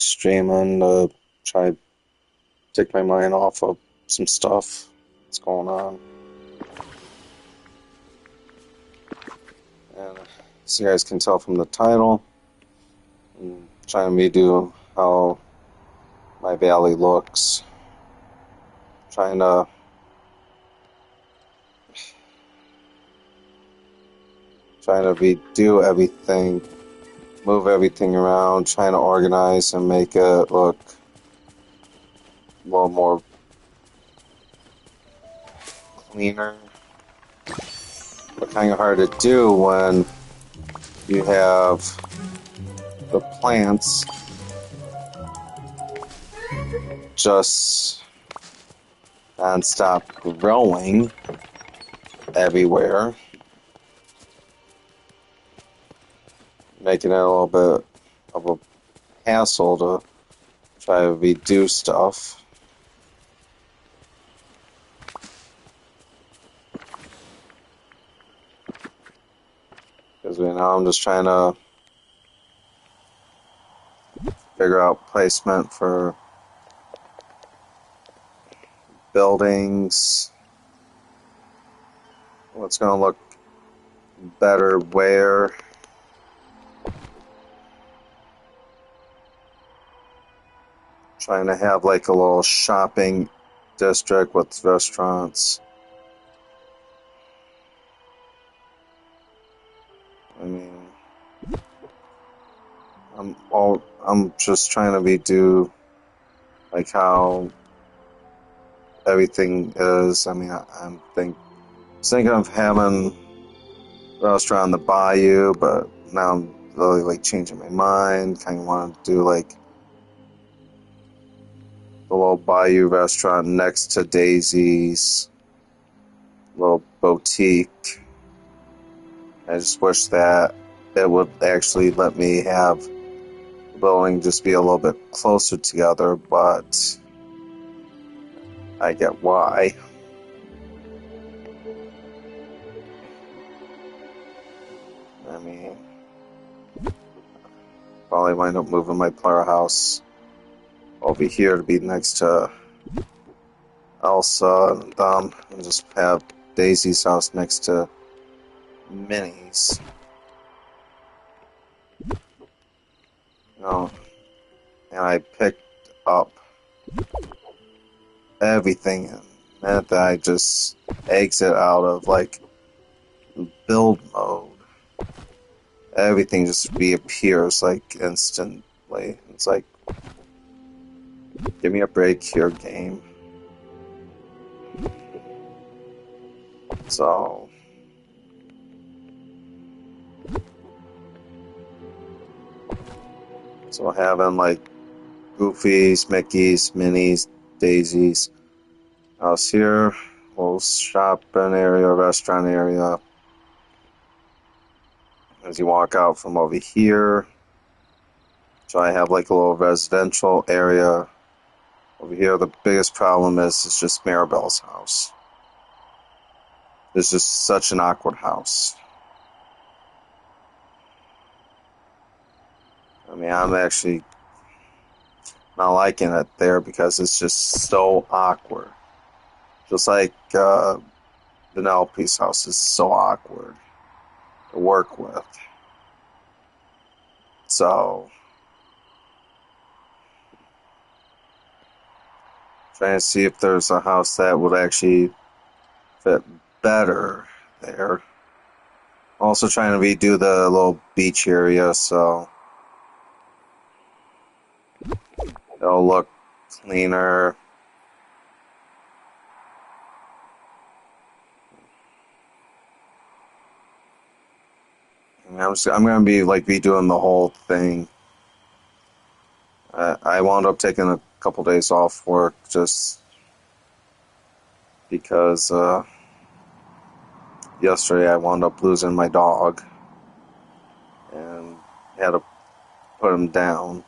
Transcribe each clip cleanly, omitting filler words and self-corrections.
streaming to try to take my mind off of some stuff that's going on. And as you guys can tell from the title, I'm trying to redo how my valley looks. Trying to redo everything, move everything around, trying to organize and make it look a little more cleaner. But kind of hard to do when you have the plants just non-stop growing everywhere, making it a little bit of a hassle to try to redo stuff. Because right now I'm just trying to figure out placement for buildings, what's going to look better where. Trying to have like a little shopping district with restaurants. I mean, I'm just trying to redo like how everything is. I mean, I'm thinking of having a restaurant in the Bayou, but now I'm really like changing my mind. Kind of want to do like the little Bayou restaurant next to Daisy's little boutique. I just wish that it would actually let me have the building just be a little bit closer together, but I get why. I mean, probably wind up moving my player house over here to be next to Elsa and just have Daisy's house next to Minnie's. You know, and I picked up everything and meant that I just exit out of like build mode. Everything just reappears like instantly. It's like, give me a break here, game. So having like Goofies, Mickeys, Minnies, Daisies. House here, little shopping area, restaurant area. As you walk out from over here, so I have like a little residential area. Over here, the biggest problem is it's just Maribel's house. It's just such an awkward house. I mean, I'm actually not liking it there because it's just so awkward. Just like Penelope's house is so awkward to work with. So, trying to see if there's a house that would actually fit better there. Also trying to redo the little beach area so it'll look cleaner. I'm gonna be like redoing the whole thing. I wound up taking a couple days off work just because yesterday I wound up losing my dog and had to put him down.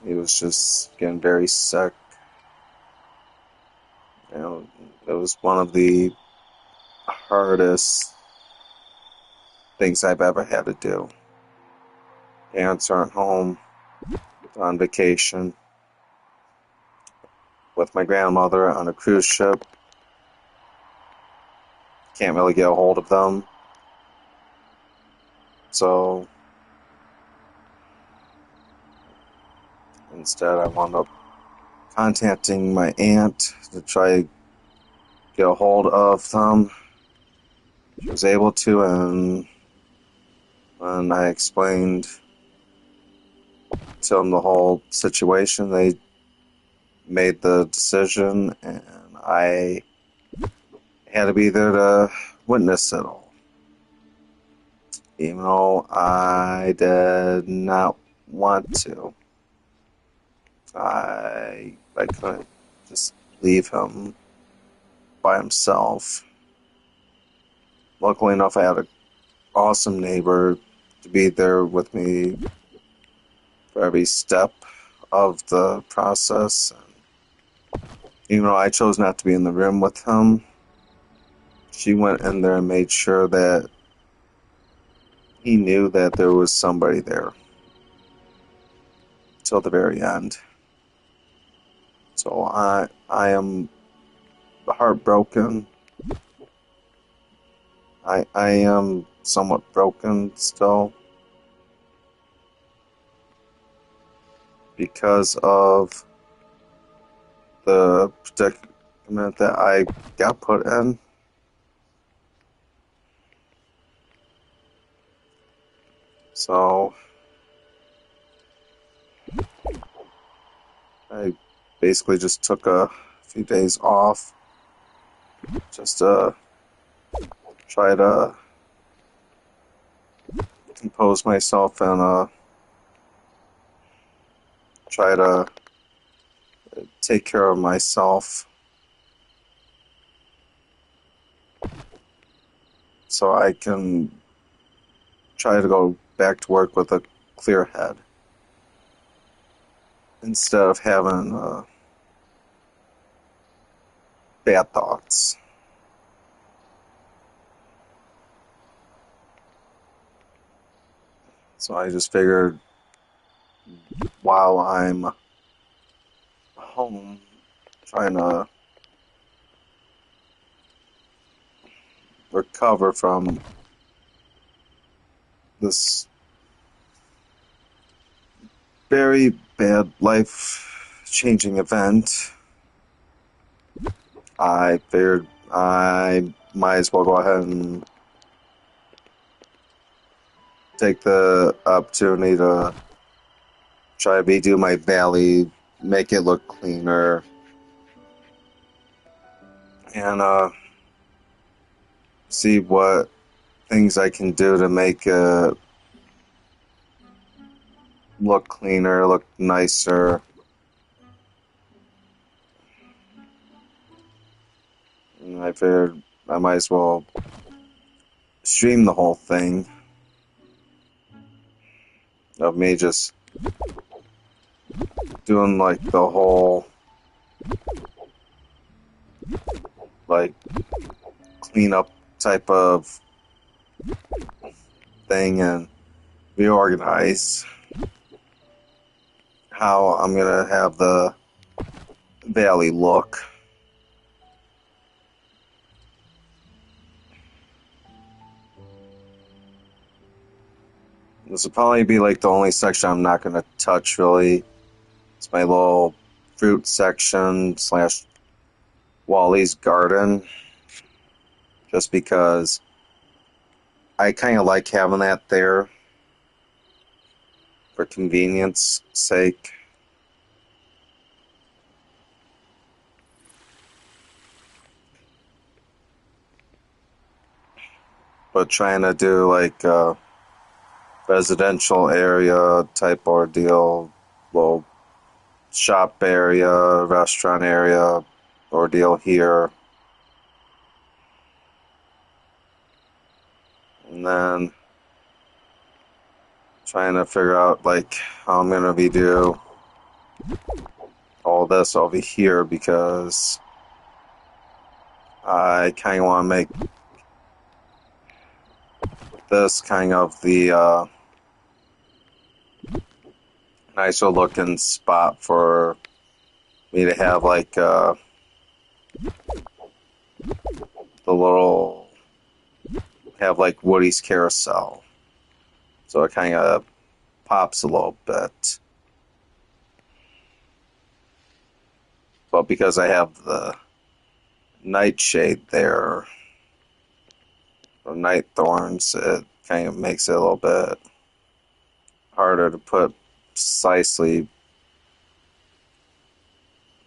He was just getting very sick. You know, it was one of the hardest things I've ever had to do. Parents aren't home. on vacation with my grandmother on a cruise ship. Can't really get a hold of them. So instead I wound up contacting my aunt to try to get a hold of them. She was able to, and when I explained to them the whole situation, they made the decision, and I had to be there to witness it all. Even though I did not want to. I couldn't just leave him by himself. Luckily enough, I had an awesome neighbor to be there with me for every step of the process. Even though I chose not to be in the room with him, she went in there and made sure that he knew that there was somebody there till the very end. So I am heartbroken. I am somewhat broken still because of the predicament that I got put in. So I basically just took a few days off just to try to compose myself and try to take care of myself so I can try to go back to work with a clear head instead of having bad thoughts. So I just figured while I'm home trying to recover from this very bad life-changing event, I figured I might as well go ahead and take the opportunity to try to redo my valley, make it look cleaner, and see what things I can do to make it look cleaner, look nicer. And I figured I might as well stream the whole thing of me just doing like the whole like cleanup type of thing and reorganize how I'm gonna have the valley look. This will probably be like the only section I'm not gonna touch really. It's my little fruit section / Wally's garden. Just because I kind of like having that there for convenience sake. But trying to do like a residential area type ordeal, little shop area, restaurant area ordeal here. And then trying to figure out like how I'm gonna be do all this over here because I kind of want to make this kind of the nicer looking spot for me to have like the little have like Woody's carousel, so it kind of pops a little bit. But because I have the nightshade there, or night thorns, it kind of makes it a little bit harder to put precisely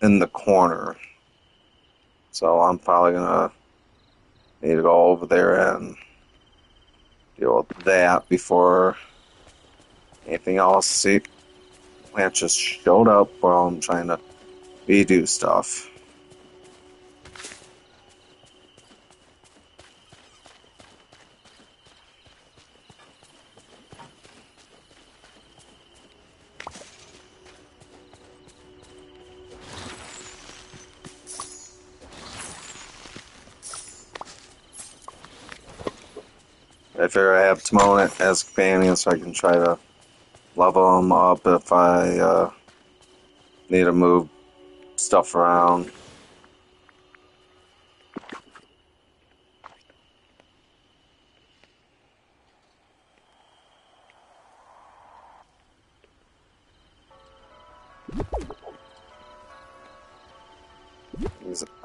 in the corner. So I'm probably gonna need to go over there and deal with that before anything else. See, plant just showed up while I'm trying to redo stuff. I figure I have Timon as a companion so I can try to level him up if I need to move stuff around.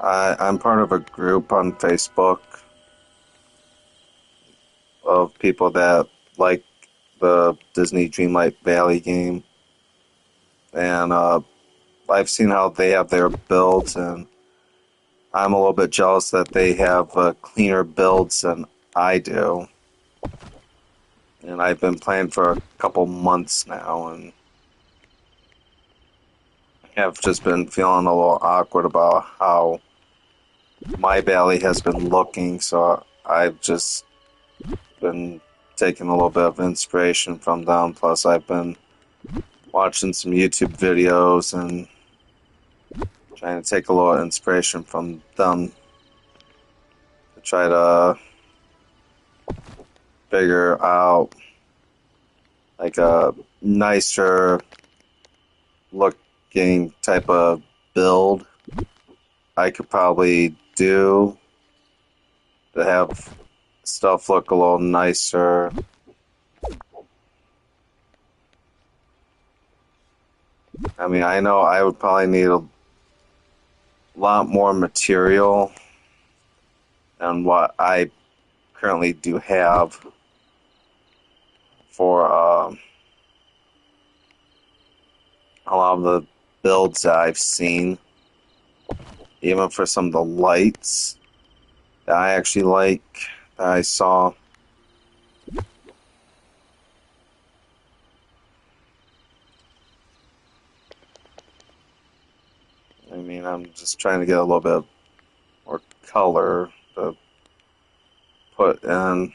I'm part of a group on Facebook of people that like the Disney Dreamlight Valley game, and I've seen how they have their builds, and I'm a little bit jealous that they have cleaner builds than I do. And I've been playing for a couple months now, and have just been feeling a little awkward about how my valley has been looking, so I've just been taking a little bit of inspiration from them. Plus, I've been watching some YouTube videos and trying to take a little inspiration from them to try to figure out like a nicer looking type of build I could probably do to have stuff look a little nicer. I mean, I know I would probably need a lot more material than what I currently do have for a lot of the builds that I've seen, even for some of the lights that I actually like, that I saw. I mean, I'm just trying to get a little bit more color to put in.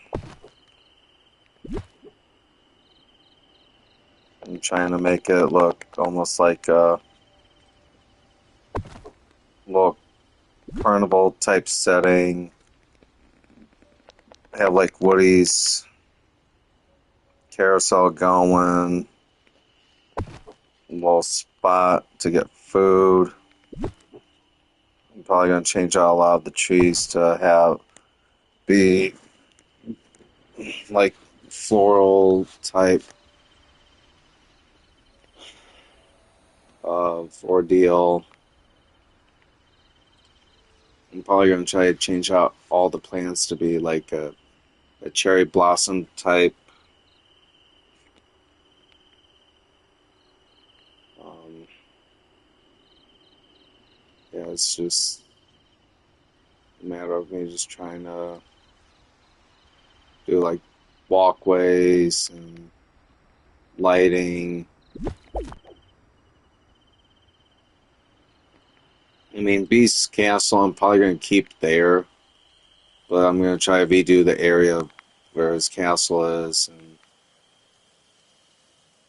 I'm trying to make it look almost like a little carnival type setting. Have like Woody's carousel going, a little spot to get food. I'm probably going to change out a lot of the trees to have be like floral type of ordeal. I'm probably going to try to change out all the plants to be like a cherry blossom type. Yeah, it's just a matter of me just trying to do like walkways and lighting. I mean, Beast's Castle, I'm probably going to keep there, but I'm going to try to redo the area where his castle is and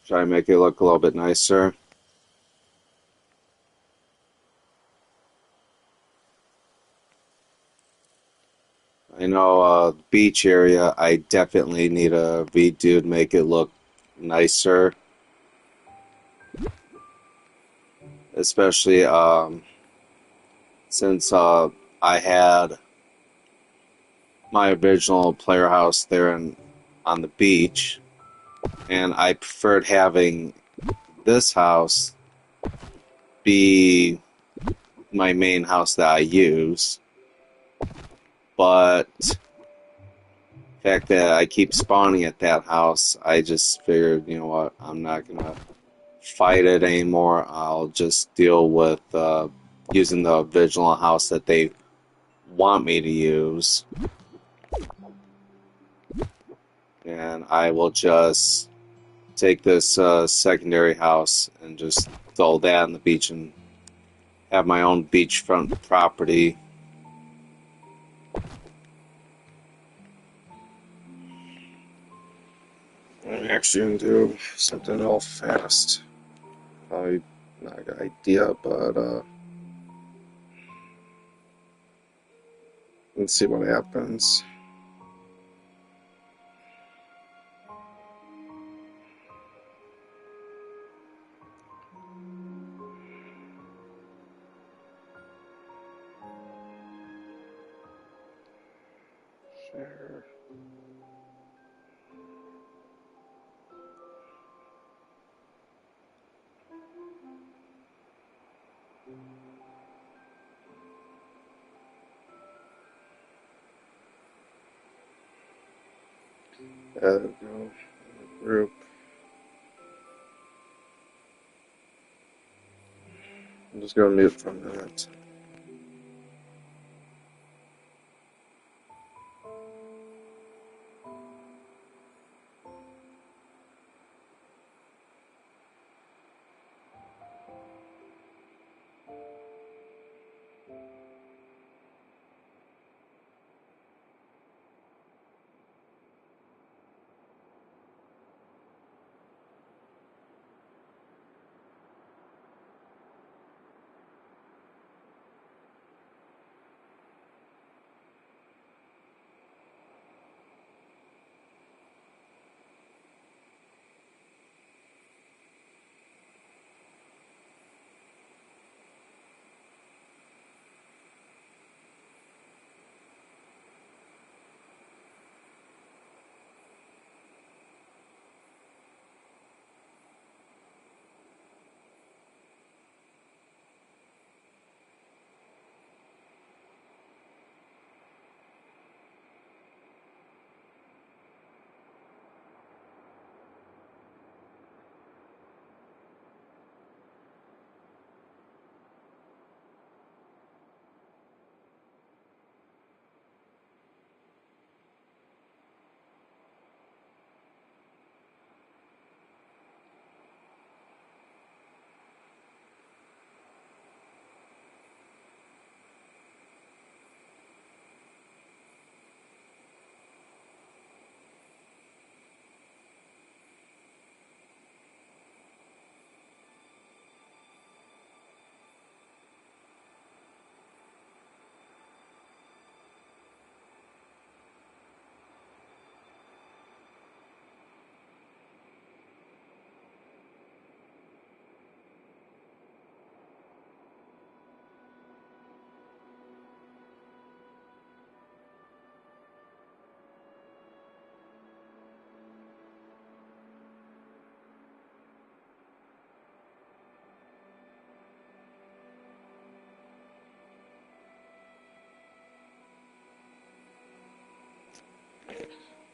try to make it look a little bit nicer. I know the beach area, I definitely need a redo to make it look nicer. especially since I had my original player house there on the beach, and I preferred having this house be my main house that I use. But the fact that I keep spawning at that house, I just figured, you know what, I'm not gonna fight it anymore. I'll just deal with using the original house that they want me to use, and I will just take this secondary house and just throw that on the beach and have my own beachfront property. I'm actually gonna do something real fast. Probably not a good idea, but let's see what happens. Share. There we go. Group. I'm just gonna mute for a minute.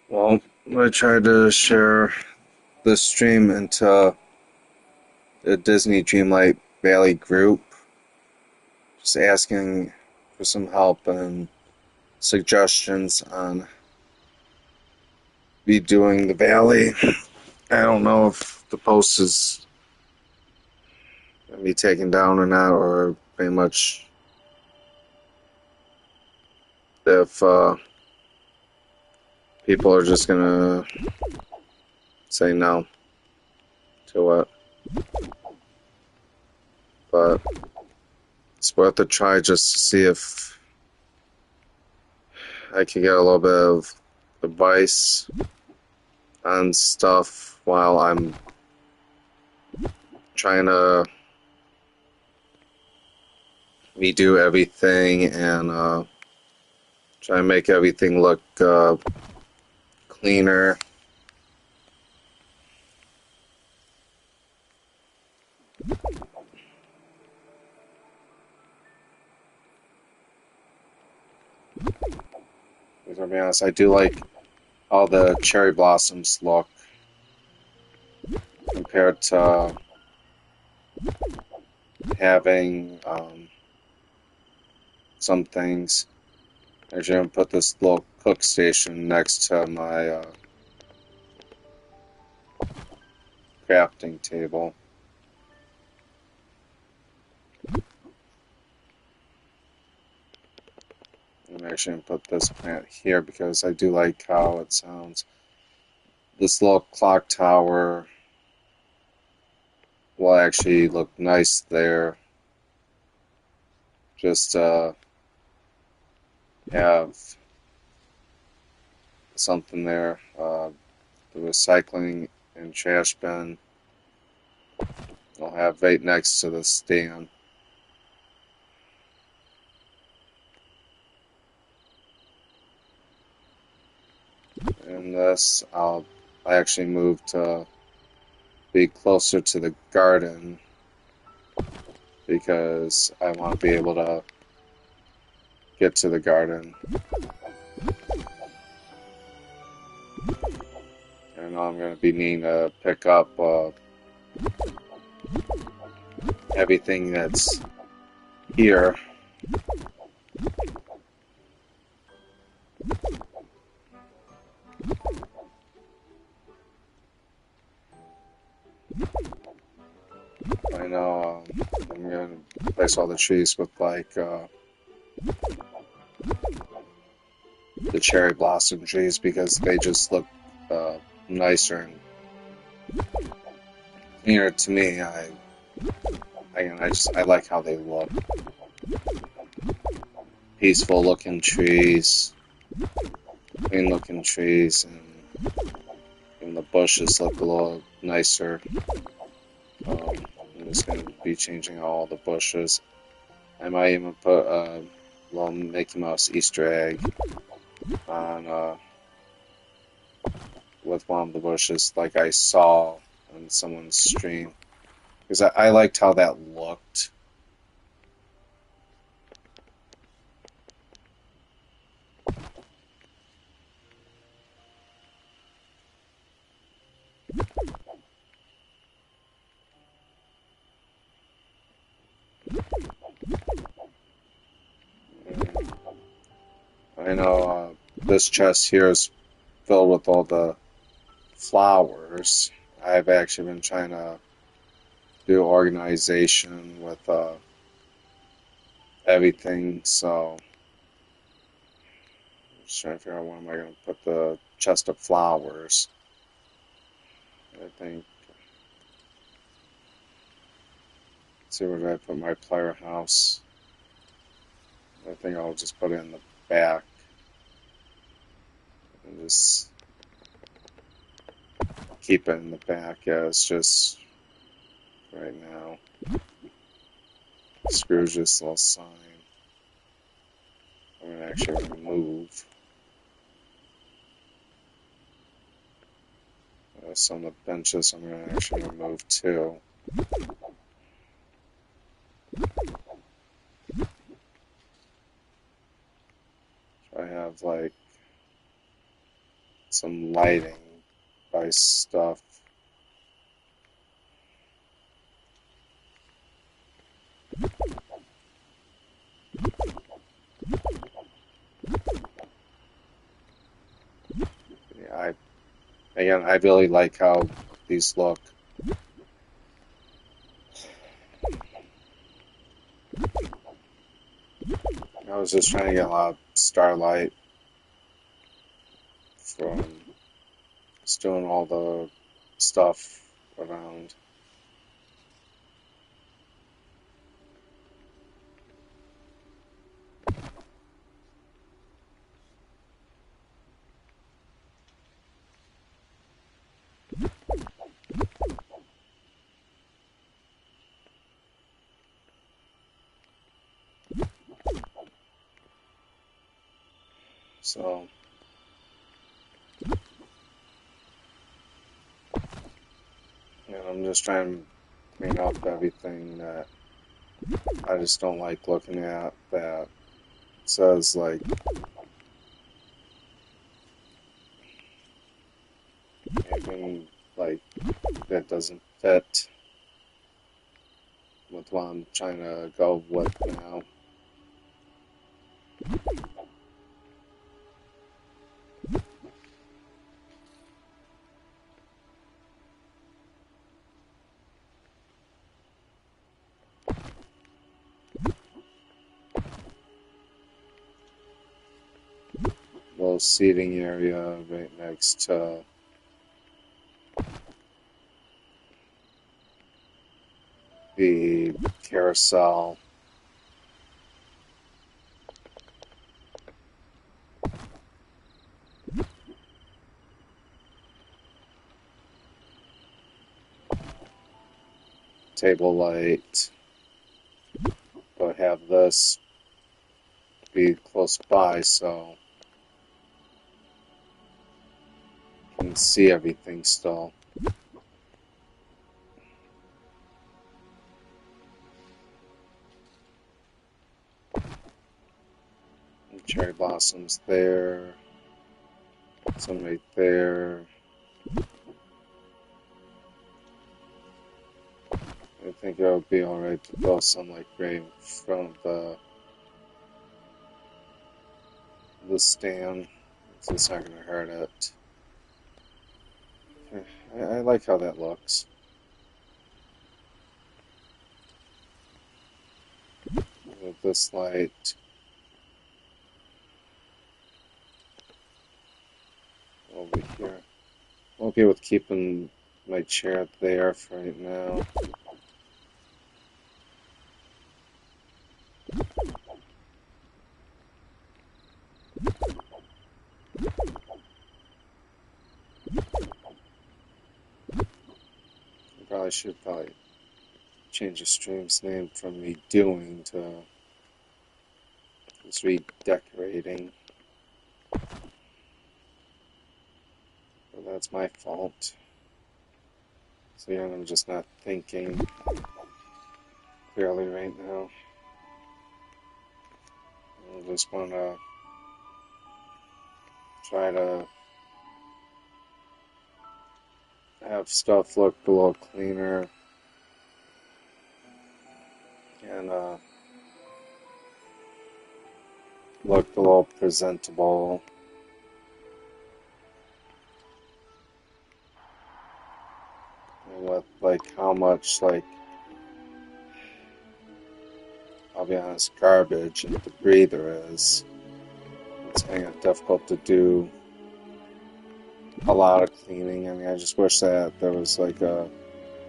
Well, I tried to share the stream into the Disney Dreamlight Valley group, just asking for some help and suggestions on me doing the valley. I don't know if the post is gonna be taken down or not, or pretty much if people are just gonna say no to it. But it's worth a try just to see if I can get a little bit of advice on stuff while I'm trying to redo everything and try and make everything look cleaner. Because I'll be honest, I do like how the cherry blossoms look compared to having some things. Actually, I'm gonna put this little cook station next to my crafting table. I'm actually gonna put this plant here because I do like how it sounds. This little clock tower will actually look nice there. Just have something there. The recycling and trash bin I'll have right next to the stand. And this I actually move to be closer to the garden because I want to be able to get to the garden. I know I'm going to be needing to pick up everything that's here. I know I'm going to place all the trees with like the cherry blossom trees because they just look nicer and cleaner to me. I like how they look. Peaceful looking trees, clean looking trees, and the bushes look a little nicer. I'm just going to be changing all the bushes. I might even put a little Mickey Mouse Easter egg on with one of the bushes like I saw on someone's stream. Because I liked how that looked. I know this chest here is filled with all the flowers. I've actually been trying to do organization with everything, so I'm just trying to figure out where am I going to put the chest of flowers. I think. Let's see, where did I put my player house? I think I'll just put it in the back. And just keep it in the back. Yeah, it's just right now. Screw this little sign. I'm going to actually remove some of the benches. I'm going to actually remove too. I have like some lighting by stuff. Yeah, I really like how these look. I was just trying to get a lot of starlight from just doing all the stuff around. So I'm just trying to clean up everything that I just don't like looking at that says like anything like that doesn't fit with what I'm trying to go with now. Little seating area right next to the carousel. Table light, but have this be close by so you can see everything still. Cherry blossoms there, some right there. I think it would be alright to throw some like right in front of the stand. So it's not going to hurt it. I like how that looks. With this light. Over here. I'm okay with keeping my chair there for right now. I should probably change the stream's name from redoing to just redecorating. But that's my fault. So yeah, I'm just not thinking clearly right now. I just want to try to have stuff look a little cleaner and look a little presentable. And with like how much like, I'll be honest, garbage and debris there is. It's kind of difficult to do a lot of cleaning. I mean, I just wish that there was like a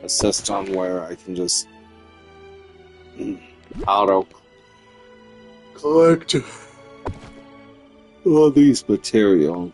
system where I can just auto collect all these material.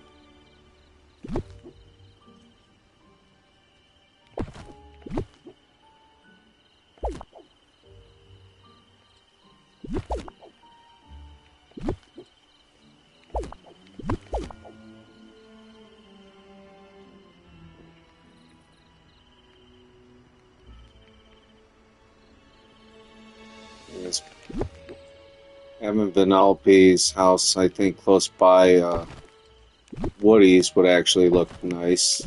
Having Vanellope's house, I think, close by Woody's would actually look nice.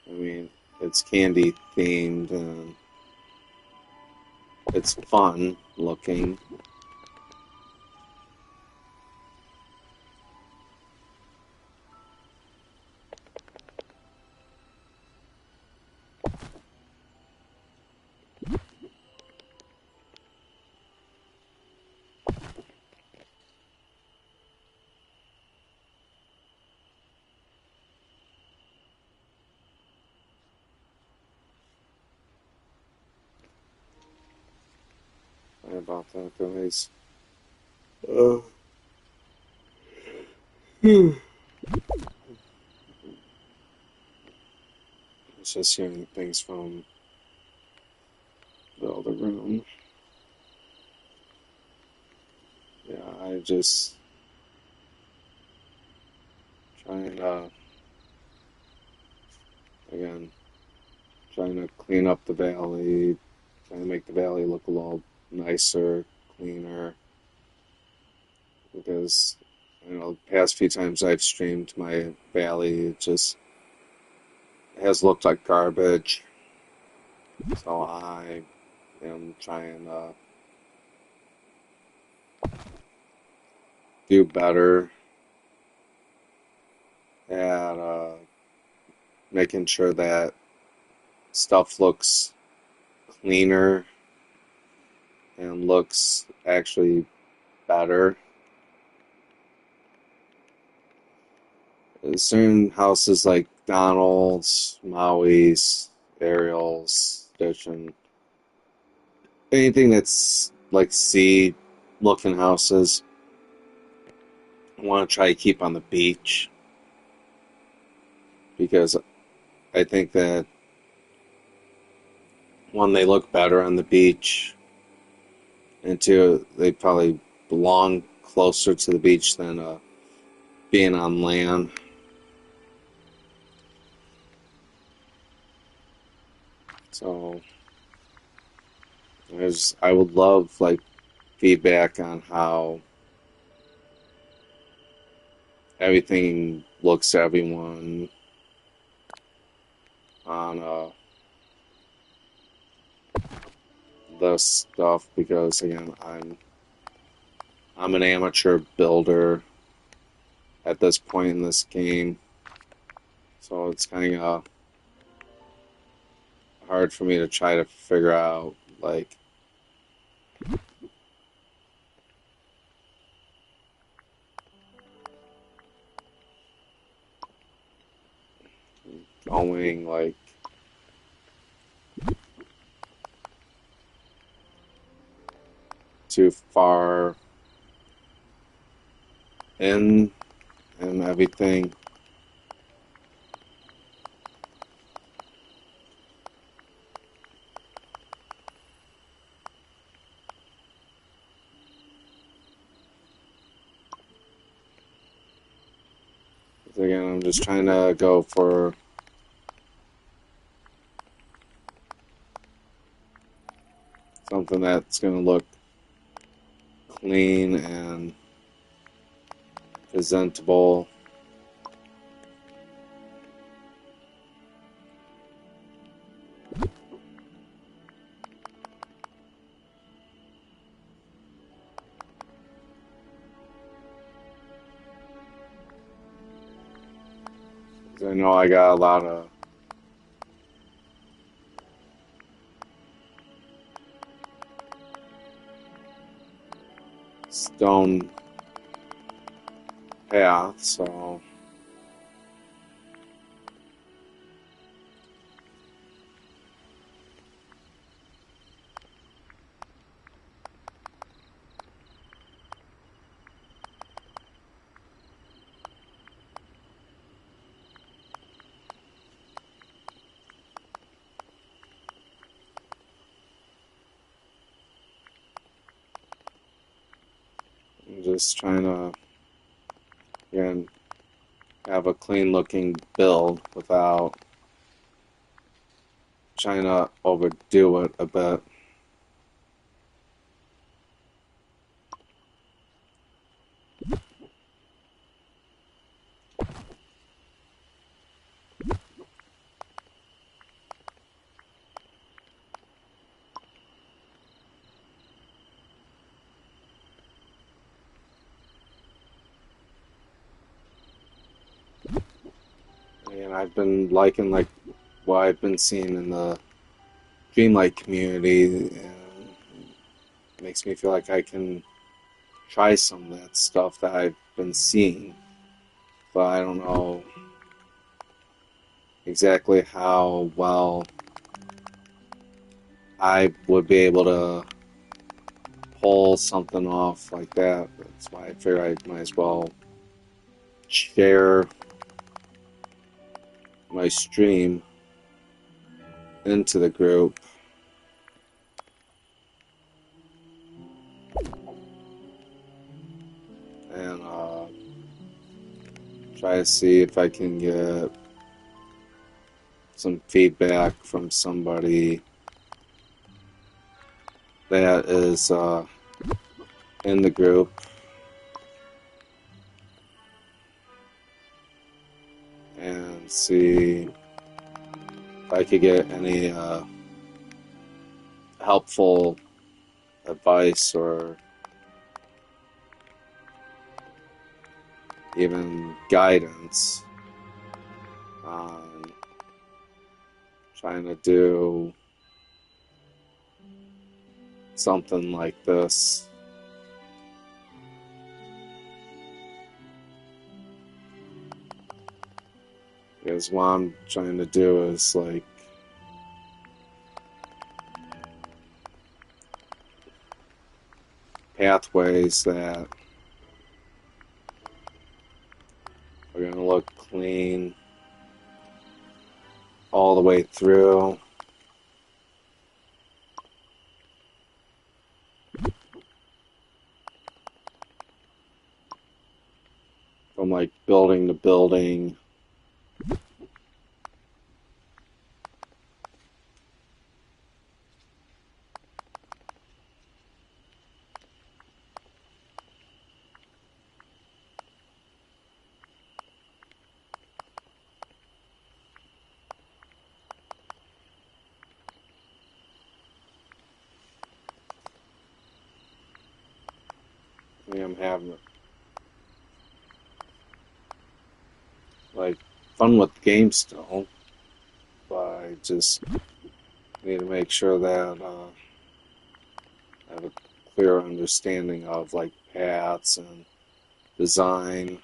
I mean, it's candy themed and it's fun looking. Sorry about that, guys. It's just hearing things from the other room. just trying to, again, trying to clean up the valley, trying to make the valley look a little nicer, cleaner, because, the past few times I've streamed my valley, it just has looked like garbage. So I am trying to do better at making sure that stuff looks cleaner and looks actually better. Certain houses like Donald's, Maui's, Ariel's, Stitch, and anything that's like sea looking houses, I want to try to keep on the beach because I think that one, they look better on the beach, and two, they probably belong closer to the beach than being on land. So I would love like feedback on how everything looks to everyone on this stuff because again I'm an amateur builder at this point in this game, so it's kind of hard for me to try to figure out like going like too far in and everything. Again, I'm just trying to go for something that's going to look clean and presentable. I know I got a lot of stone path, so I'm just trying to, again, have a clean looking build without trying to overdo it a bit. And I've been liking like what I've been seeing in the Dreamlight community, and it makes me feel like I can try some of that stuff that I've been seeing, but I don't know exactly how well I would be able to pull something off like that. That's why I figure I might as well share my stream into the group. try to see if I can get some feedback from somebody that is in the group. And see if I could get any helpful advice or even guidance on trying to do something like this. Because what I'm trying to do is like pathways that are going to look clean all the way through. From like building to building. I'm having like fun with the game still, but I just need to make sure that I have a clear understanding of like paths and design,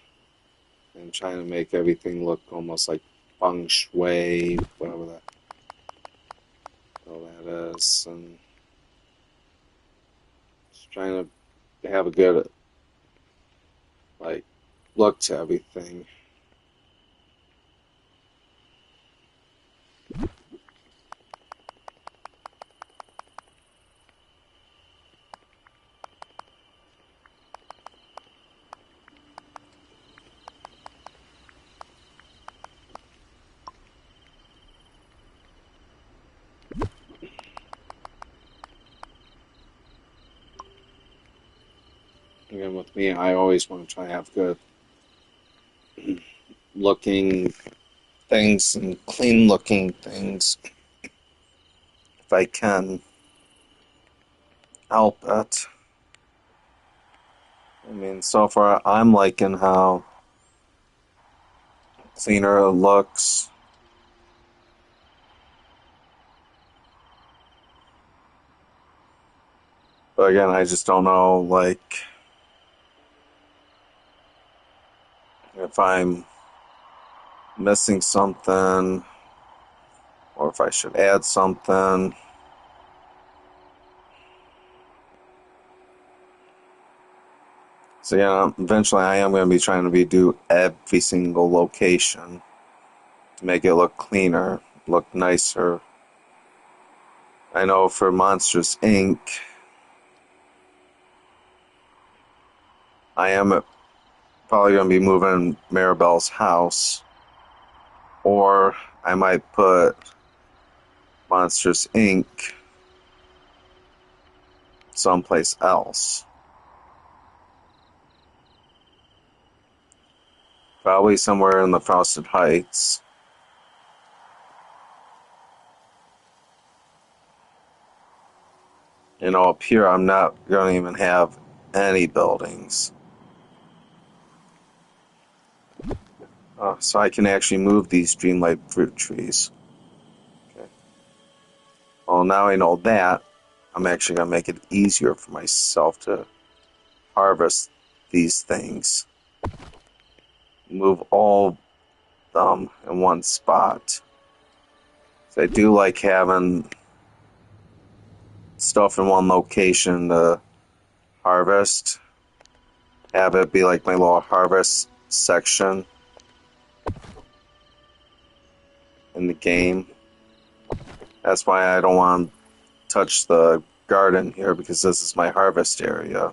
and trying to make everything look almost like feng shui, whatever that is, and just trying to have a good like look to everything. Again, with me, I always want to try to have good looking things and clean looking things if I can help it. I mean, so far I'm liking how cleaner it looks. But again, I just don't know, like, if I'm missing something or if I should add something. So yeah, eventually I am going to be trying to do every single location to make it look cleaner, look nicer. I know for Monsters Inc., I am probably going to be moving Maribel's house, or I might put Monsters Inc. someplace else. Probably somewhere in the Frosted Heights. You know, up here I'm not going to even have any buildings. So I can actually move these Dreamlight fruit trees. Okay. Well, now I know that, I'm actually going to make it easier for myself to harvest these things. Move all of them in one spot. So I do like having stuff in one location to harvest. Have it be like my little harvest section in the game. That's why I don't want to touch the garden here, because this is my harvest area.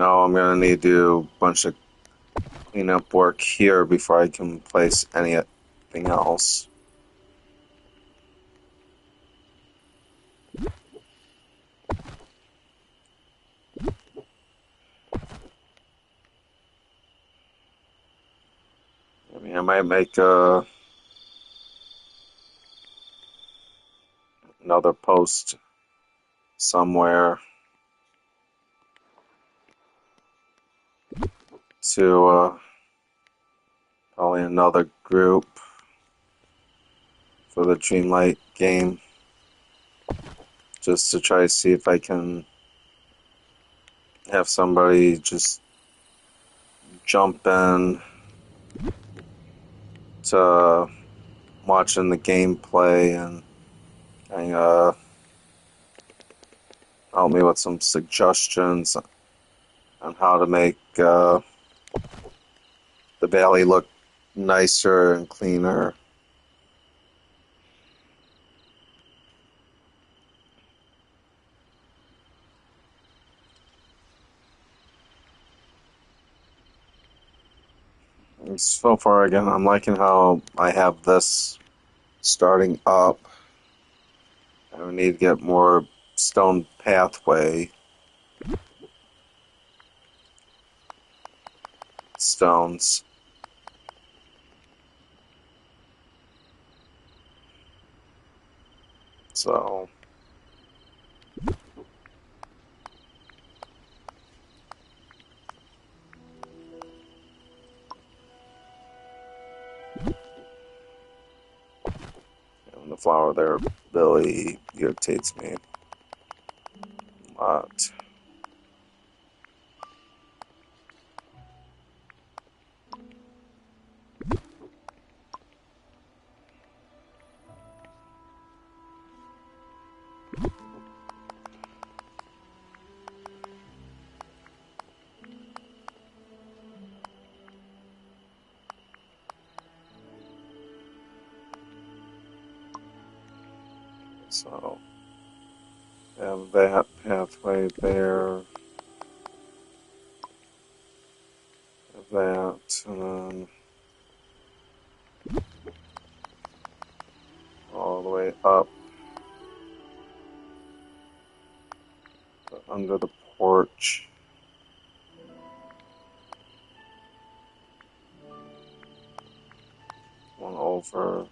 know I'm gonna need to do a bunch of cleanup work here before I can place anything else. I mean, I might make another post somewhere to probably another group for the Dreamlight game, just to try to see if I can have somebody just jump in to watching the gameplay and kind of help me with some suggestions on how to make the valley look nicer and cleaner. And so far, again, I'm liking how I have this starting up. I would need to get more stone pathway stones. So and the flower there really irritates me a lot. So have that pathway there, have that, and then all the way up under the porch. One over.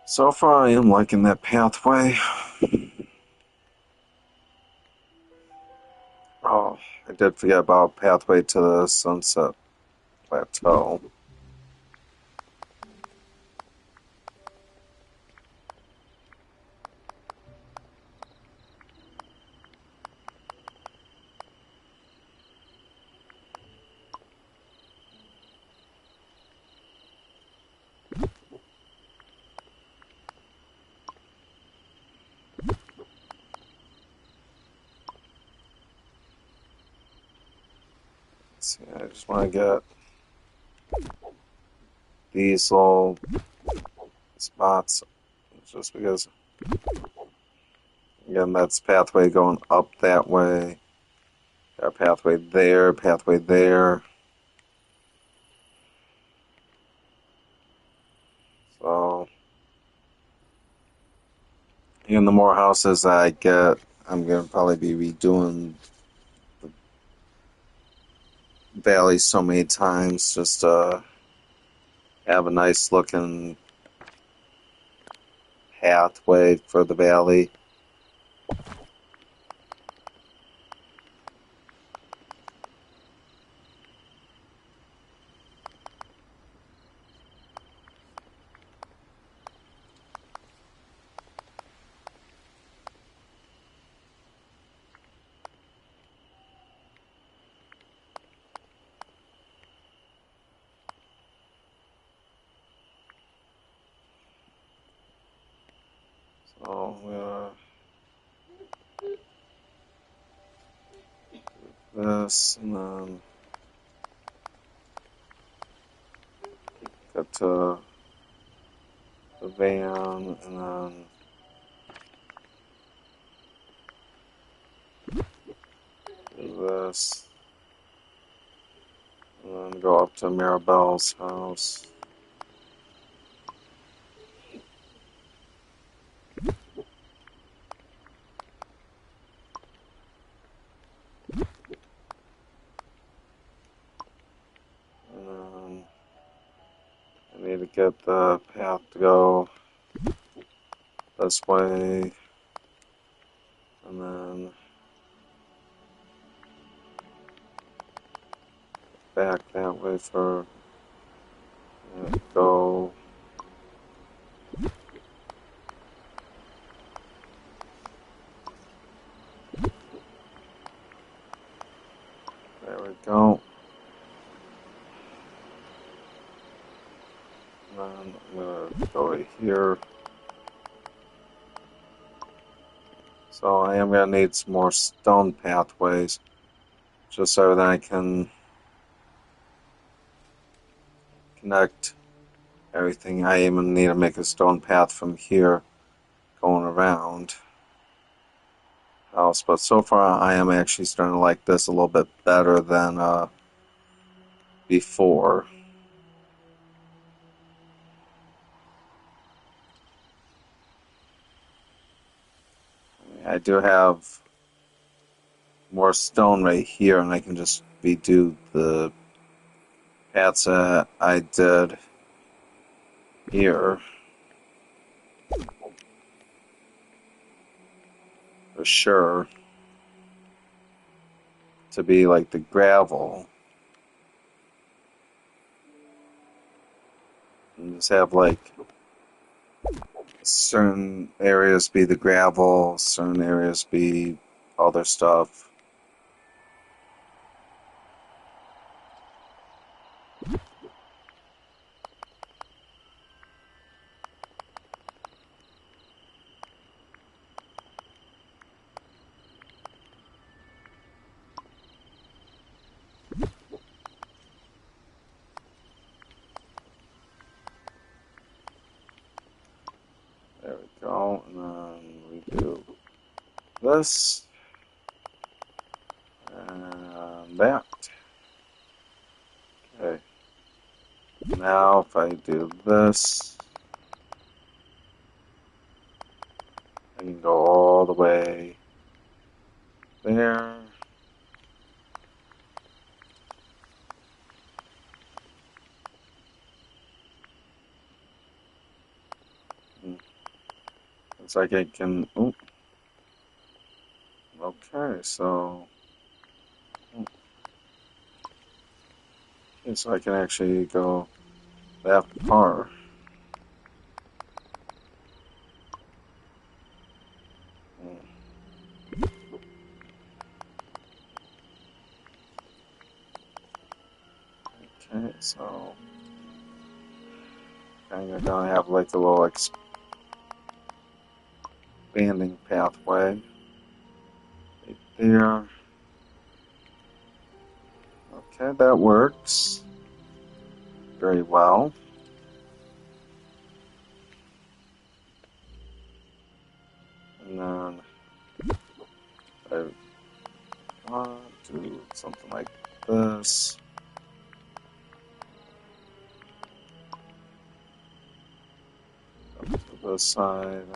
So far, I am liking that pathway. Oh, I did forget about pathway to the Sunset Plateau. Let's see, I just want to get these little spots just because, again, that's pathway going up that way. Got pathway there, pathway there. So, again, the more houses I get, I'm going to probably be redoing the valley so many times just to have a nice looking pathway for the valley. So, this, and then get to the van, and then do this, and then go up to Mirabelle's house. And then I need to get the path to go this way, and then back that way for go. There we go. And then I'm gonna go right here. So I am gonna need some more stone pathways, just so that I can connect everything. I even need to make a stone path from here going around house, but so far I am actually starting to like this a little bit better than before. I do have more stone right here, and I can just redo the paths that I did here for sure to be like the gravel, and just have like certain areas be the gravel, certain areas be other stuff. There we go, and then we do this and that. Okay. Now if I do this, I can go all the way there. It's like I can. Ooh. Okay, so. Okay, so I can actually go that far. Okay, so. I'm gonna have like a little expanding pathway right there. Okay, that works very well. And then I want to do something like this. Up to this side.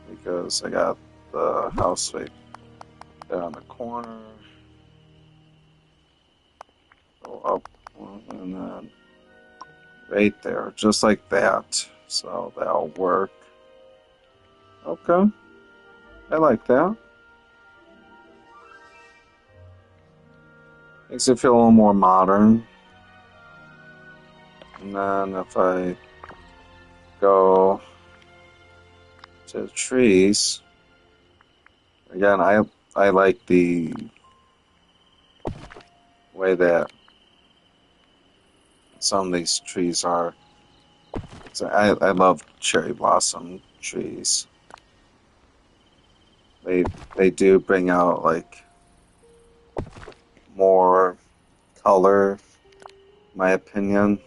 Because I got the house right there on the corner. Go up one, and then right there, just like that. So that'll work. Okay, I like that. Makes it feel a little more modern. And then if I go to the trees, again, I like the way that some of these trees are. So I love cherry blossom trees. they do bring out like more color, in my opinion.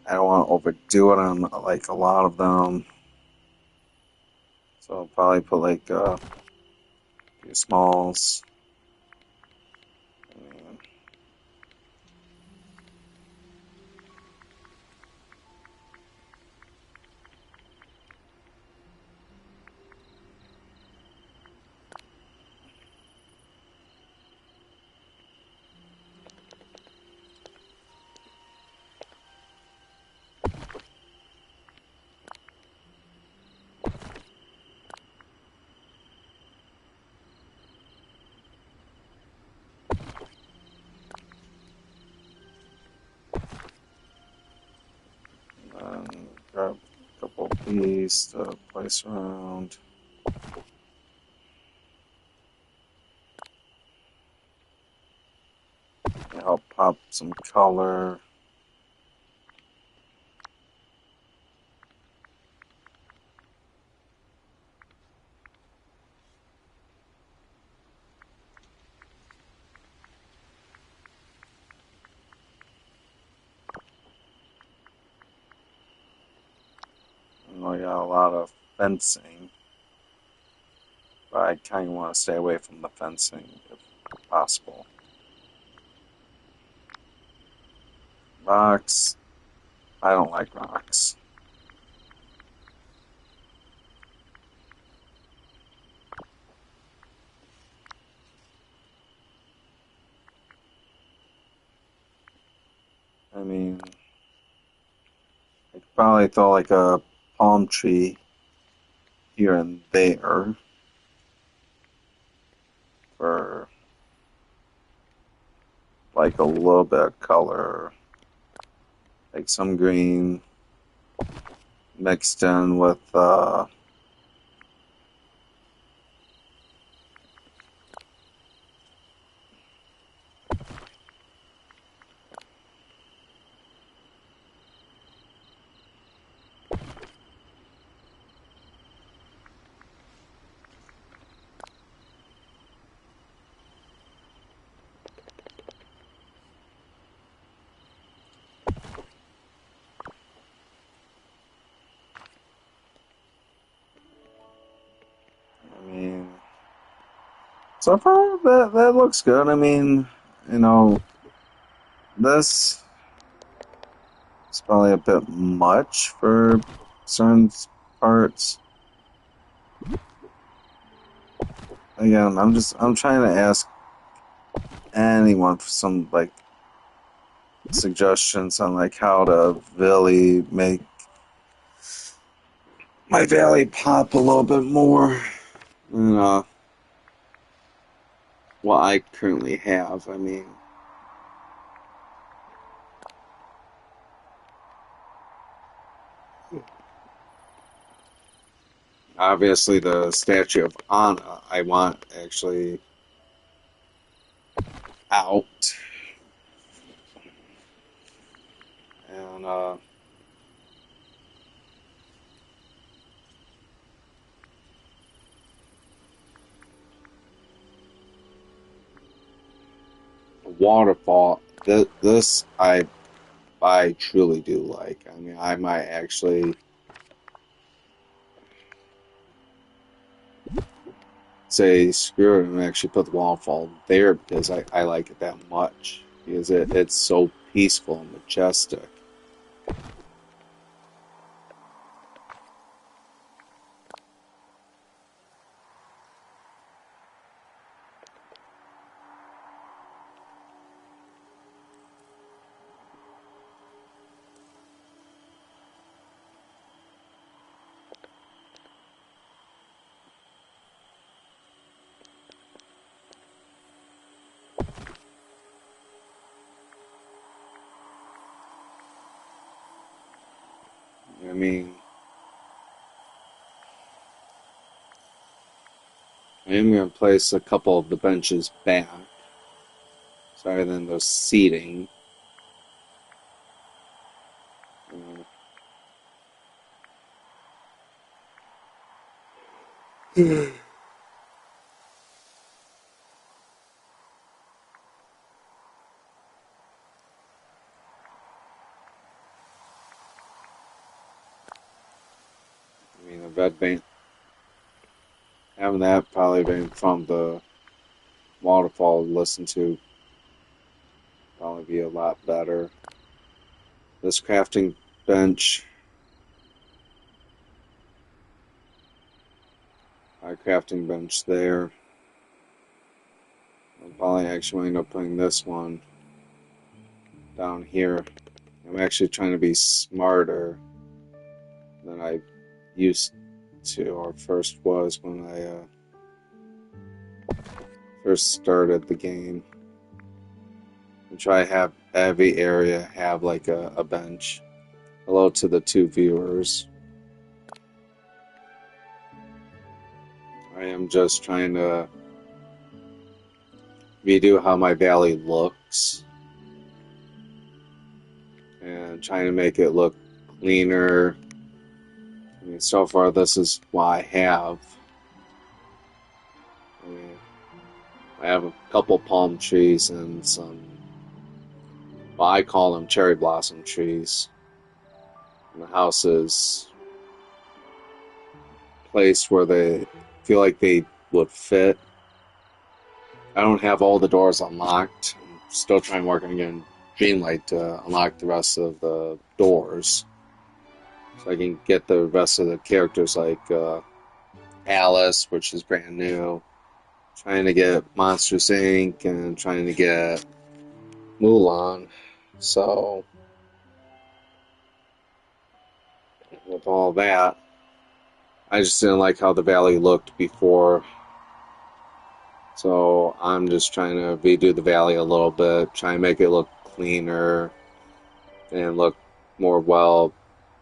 I don't want to overdo it on like a lot of them, so I'll probably put like a few smalls. Grab a couple of these to place around. Help pop some color. I know I got a lot of fencing, but I kind of want to stay away from the fencing if possible. Rocks. I don't like rocks. I mean, I could probably throw like a palm tree here and there for like a little bit of color, like some green mixed in with I mean, so far that looks good. I mean, you know, this is probably a bit much for certain parts. Again, I'm trying to ask anyone for some like suggestions on like how to really make my valley pop a little bit more than what I currently have. I mean, obviously the statue of Anna I want actually out, and the waterfall. This I truly do like. I mean, I might actually say screw it and actually put the waterfall there because I like it that much because it's so peaceful and majestic. I mean, I am going to place a couple of the benches back, so then there's seating. red band. Having that probably been from the waterfall to listen to probably be a lot better. This crafting bench, my crafting bench there. I'll probably actually end up putting this one down here. I'm actually trying to be smarter than I used to, or first was when I first started the game. And try to have every area have like a bench. Hello to the 2 viewers. I am just trying to redo how my valley looks and trying to make it look cleaner. I mean, so far this is what I have. I mean, I have a couple palm trees and some, well, I call them cherry blossom trees. And the house is placed where they feel like they would fit. I don't have all the doors unlocked. I'm still trying working again Dreamlight to unlock the rest of the doors. So I can get the rest of the characters like Alice, which is brand new. Trying to get Monsters Inc. and trying to get Mulan. So with all that, I just didn't like how the valley looked before. So I'm just trying to redo the valley a little bit, try and make it look cleaner and look more well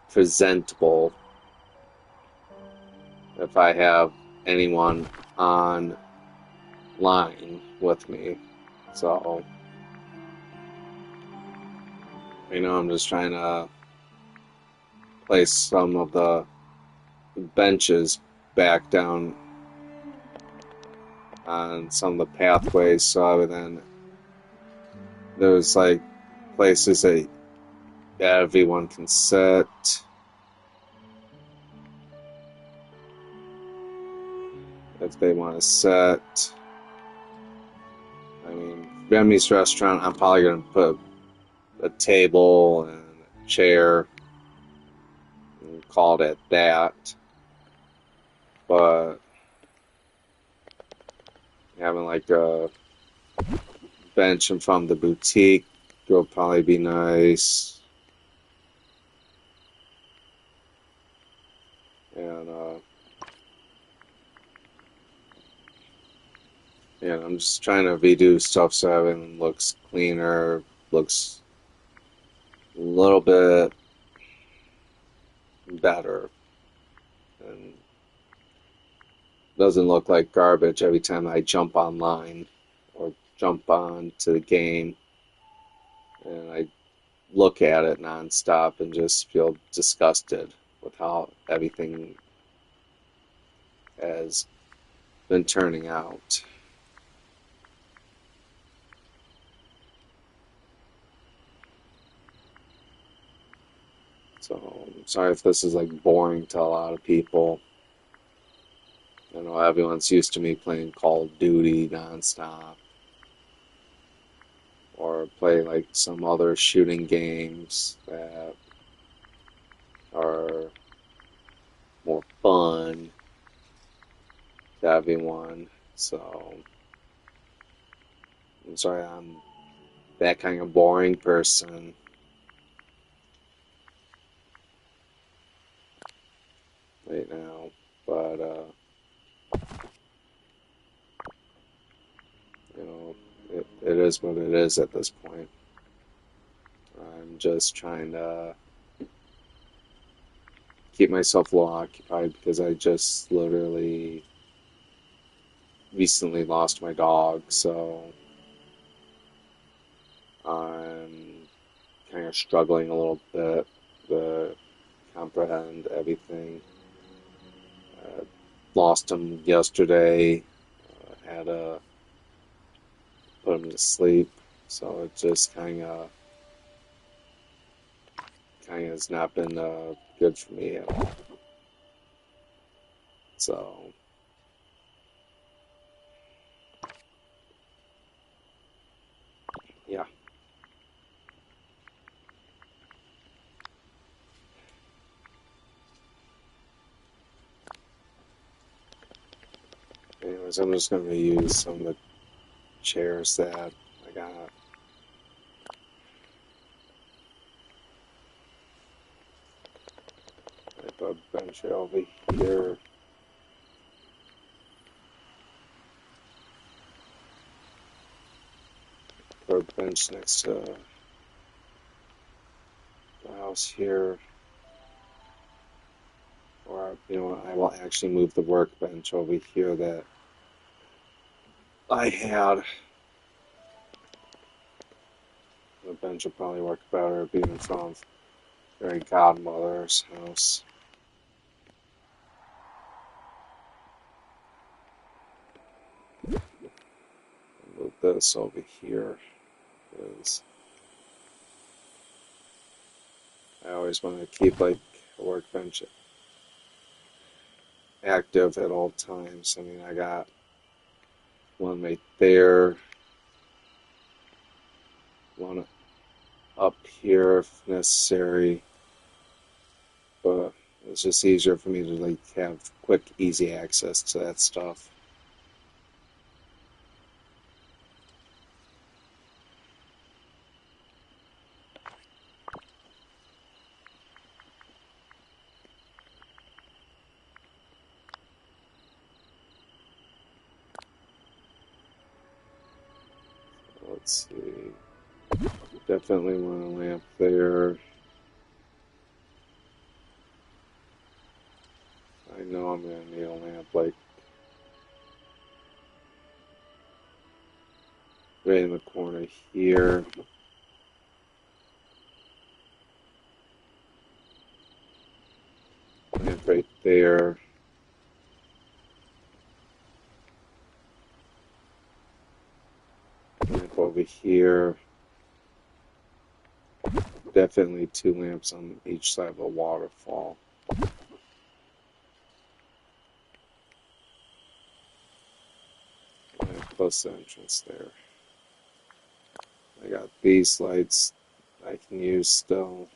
presentable if I have anyone online with me. So, I'm just trying to place some of the benches back down on some of the pathways, so then there's like places that everyone can sit. If they want to sit. I mean, Remy's restaurant, I'm probably going to put a table and a chair and call it at that. But having like a bench in front of the boutique will probably be nice. And I'm just trying to redo stuff so everything looks cleaner, looks a little bit better, and doesn't look like garbage every time I jump online or jump on to the game and I look at it nonstop and just feel disgusted with how everything has been turning out. So I'm sorry if this is like boring to a lot of people. I know everyone's used to me playing Call of Duty nonstop, or play like some other shooting games that are more fun to everyone. So I'm sorry I'm that kind of boring person. Right now, but it is what it is at this point. I'm just trying to keep myself a little occupied because I just literally recently lost my dog, so I'm kind of struggling a little bit to comprehend everything. Lost him yesterday, had to put him to sleep, so it just kind of has not been good for me at all. So, yeah. Anyways, I'm just going to use some of the chairs that I got. I put a bench over here. Put a bench next to the house here. Or, I will actually move the workbench over here that I had. The bench will probably work better being in front of fairy godmother's house. Move this over here because I always want to keep like a workbench active at all times. I mean, I got one right there, one up here if necessary, but it's just easier for me to like have quick, easy access to that stuff. Let's see. Definitely want a lamp there. I know I'm gonna need a lamp like right in the corner here. Lamp right there. Lamp over here. Definitely two lamps on each side of the waterfall. And close the entrance there. I got these lights I can use still.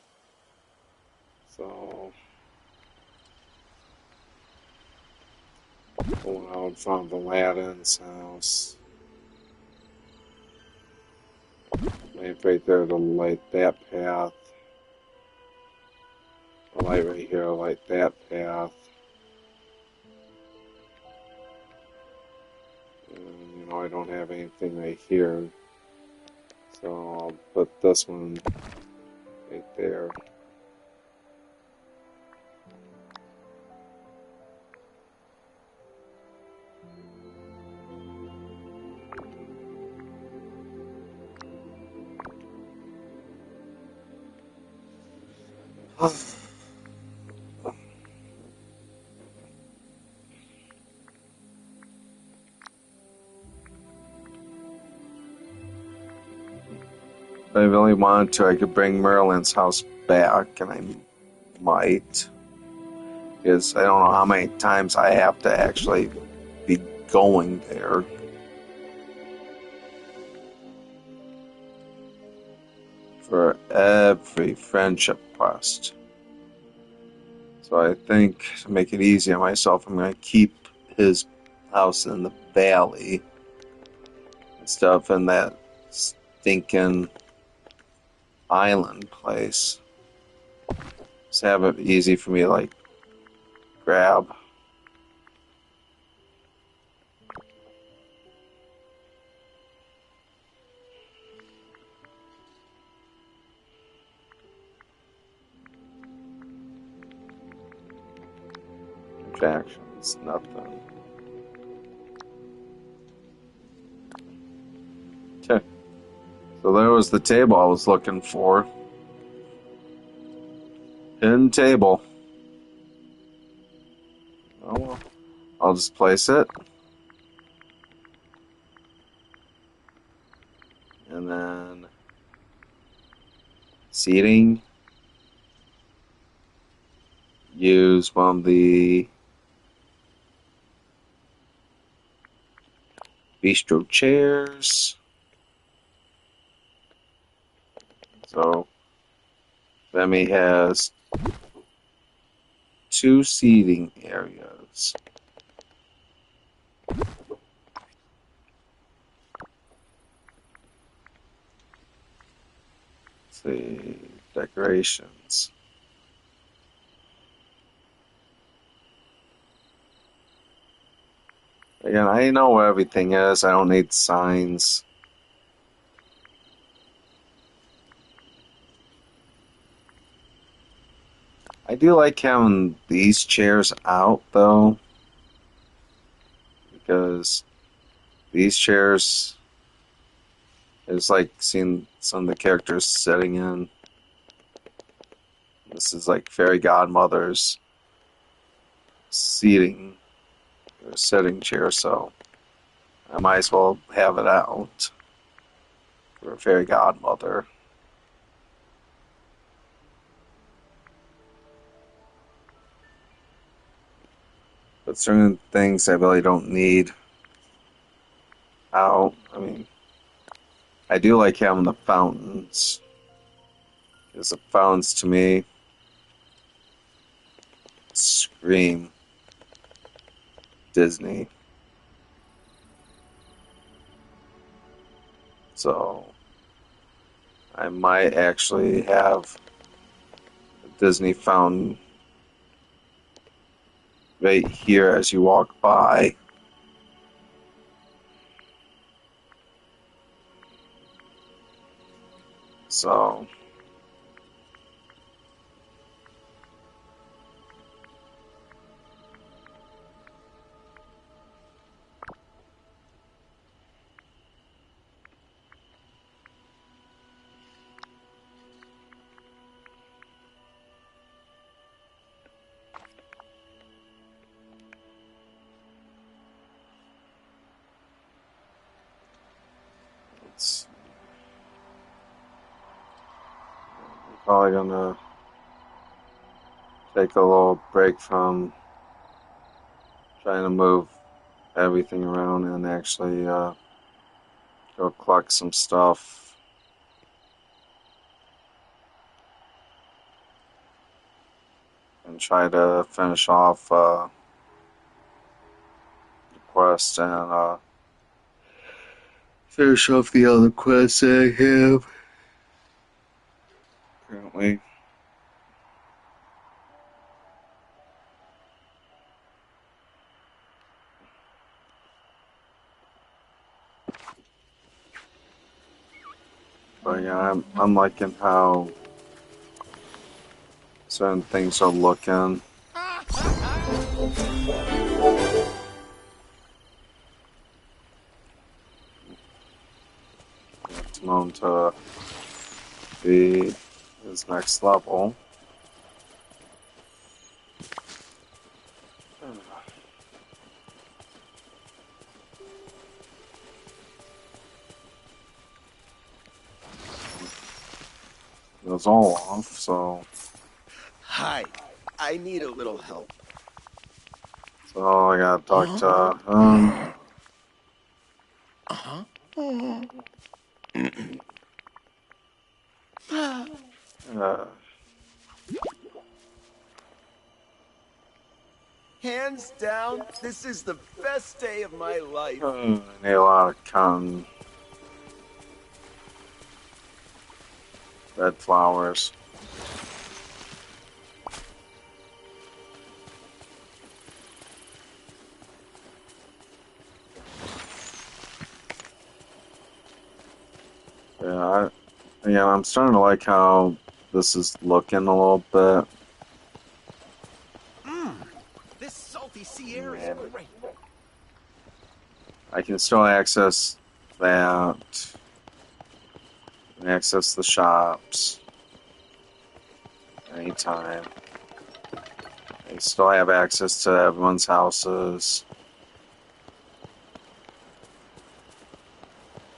So, going out in front of Aladdin's house. Lamp right there to light that path. A light right here to light that path. And, I don't have anything right here. So I'll put this one right there. If I really wanted to, I could bring Merlin's house back, and I might. Because I don't know how many times I have to actually be going there. For every friendship quest. So I think to make it easy on myself, I'm going to keep his house in the valley and stuff in that stinking island place. Just have it easy for me to like grab. Attractions, nothing. Okay. So there was the table I was looking for. Hidden table. Oh well. I'll just place it. And then seating. Use one of the bistro chairs. So Femi has 2 seating areas. Let's see, decorations. Again, I know where everything is. I don't need signs. I do like having these chairs out, though, because these chairs is like seeing some of the characters sitting in. This is like fairy godmother's seating or sitting chair, so I might as well have it out for a fairy godmother. But certain things I really don't need out. I mean, I do like having the fountains. Because the fountains to me scream Disney. So I might actually have a Disney fountain right here as you walk by. So it's probably gonna take a little break from trying to move everything around and actually go collect some stuff. And try to finish off the quest and finish off the other quests I have currently. But yeah, I'm liking how certain things are looking. It's known to be his next level. It was all off, so Hi, I need a little help. I gotta talk to uh, Hands down, this is the best day of my life. I need a lot of cotton red flowers. Yeah, I'm starting to like how this is looking a little bit. This salty sea air is Man, great. I can still access that, and access the shops anytime. I still have access to everyone's houses.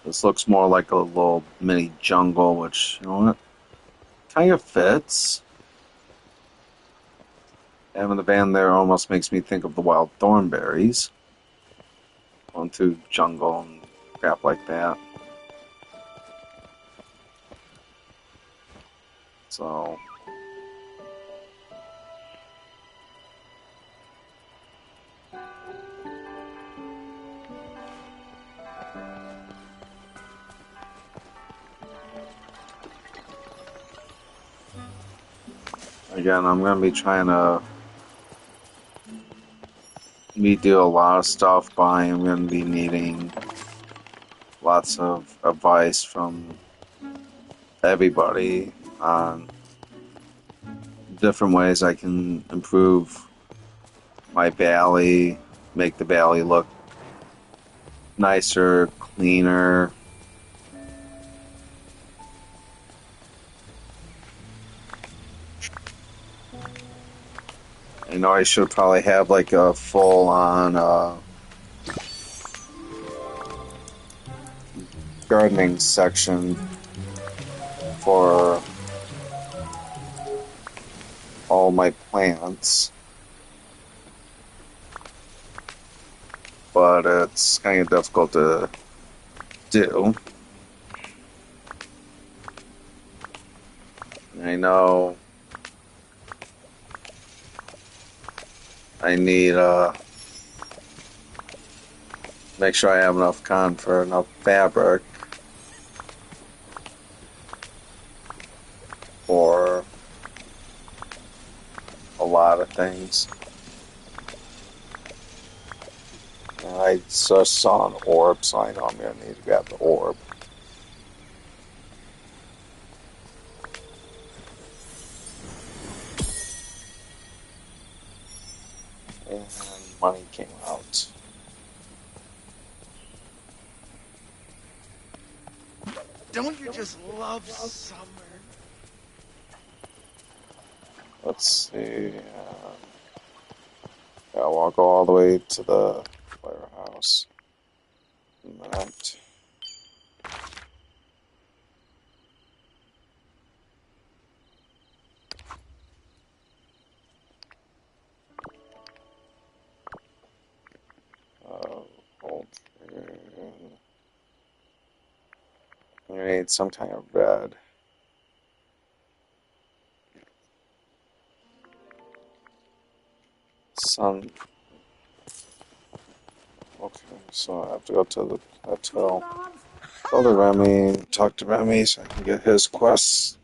This looks more like a little mini jungle, which, you know what, kind of fits. Having the van there almost makes me think of the wild thornberries. going through jungle and crap like that. So again, I'm gonna be trying to do a lot of stuff, but I'm gonna be needing lots of advice from everybody on different ways I can improve my valley, make the valley look nicer, cleaner. I know I should probably have like a full on gardening section for all my plants, but it's kind of difficult to do. I know I need make sure I have enough fabric for a lot of things. And I just saw an orb, so I know I'm gonna need to grab the orb. And money came out. Don't you just love summer? Let's see. Yeah, I'll go all the way to the warehouse. That. Hold. I need some kind of red. Sun. Okay, so I have to go to the plateau. Go to Remy, talk to Remy so I can get his quests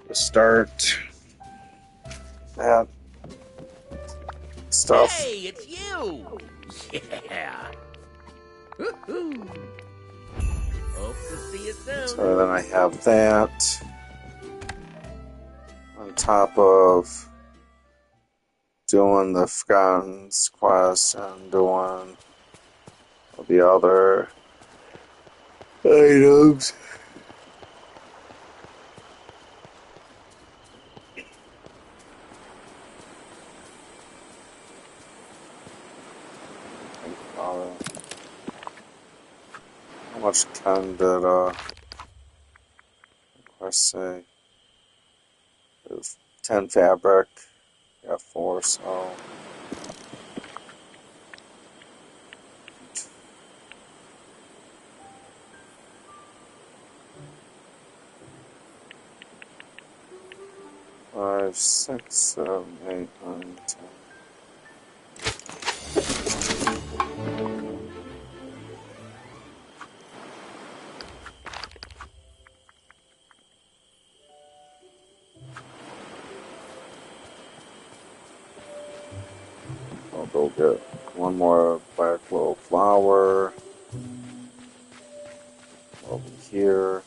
to start that stuff. Hey, it's you! Yeah. Woohoo! Hope to see you soon. So then I have that on top of doing the Forgotten's quest and doing the other items. How much time did quest say? It was 10 fabric. Got 4, so 5, 6, 7, 8, 9, 10. I'll go get one more black little flower over here.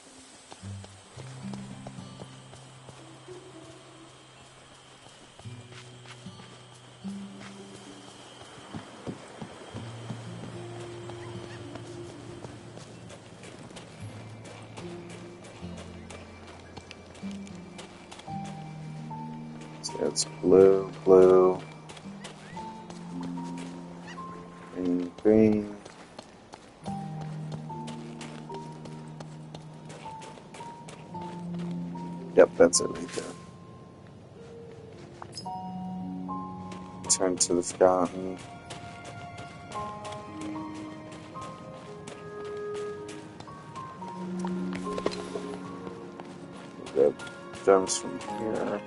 See, it's blue, blue, green, green. Yep, that's it right there. Turn to the Forgotten. Grab gems from here.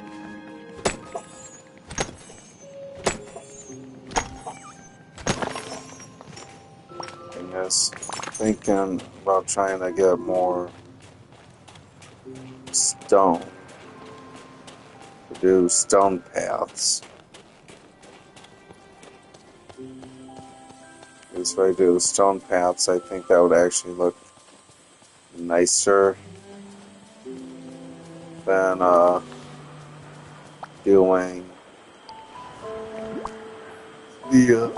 And just thinking about trying to get more stone to do stone paths. Because if I do stone paths, I think that would actually look nicer than doing the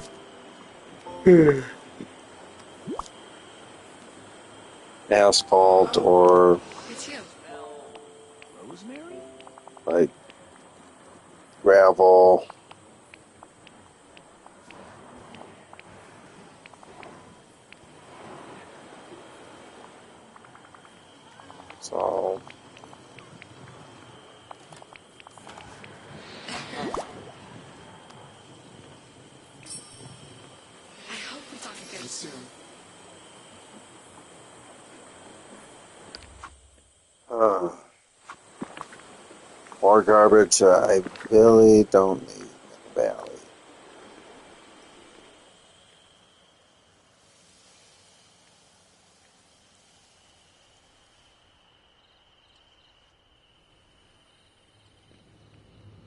asphalt or It's you. Rosemary? like gravel. So I hope we talk again soon. more garbage I really don't need in the valley.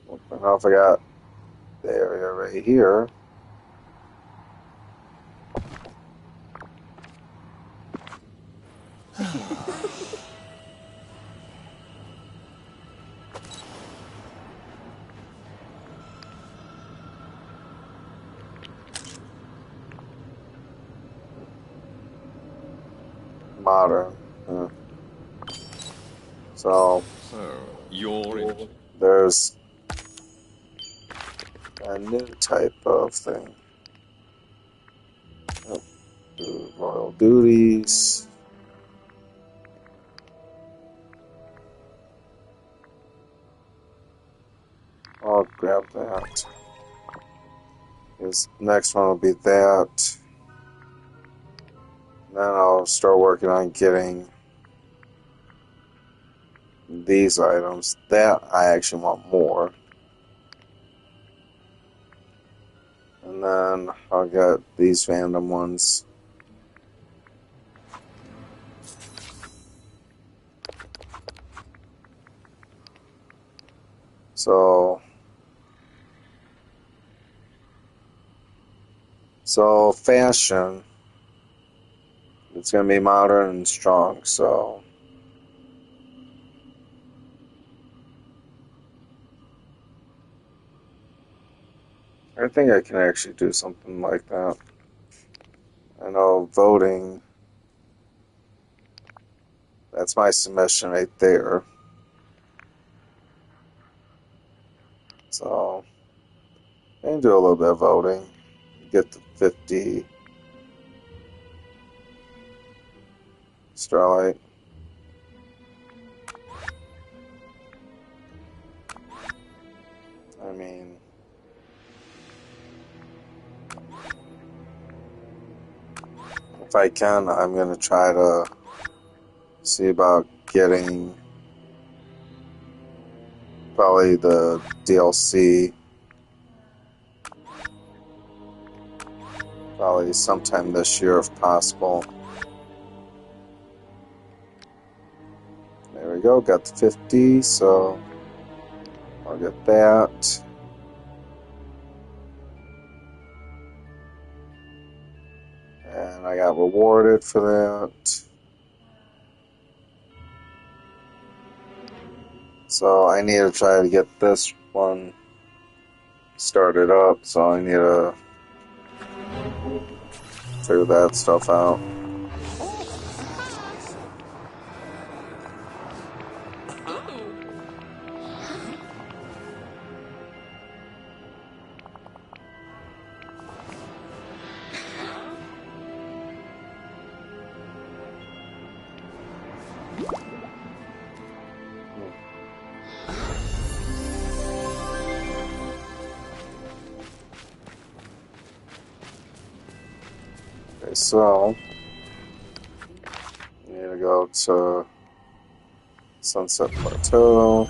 I don't know if I got the area right here. Modern. Yeah. So You're there's a new type of thing. Oh, do royal duties. I'll grab that. This next one will be that. Then I'll start working on getting these items. That I actually want more. And then I'll get these random ones. So fashion, it's going to be modern and strong, so I think I can actually do something like that. I know voting, that's my submission right there. So I can do a little bit of voting. Get the 50 Starlight. I mean, if I can, I'm going to try to see about getting probably the DLC probably sometime this year if possible. There we go, got the 50, so I'll get that. And I got rewarded for that. So I need to try to get this one started up, so I need to figure that stuff out. Okay, so I need to go to Sunset Plateau.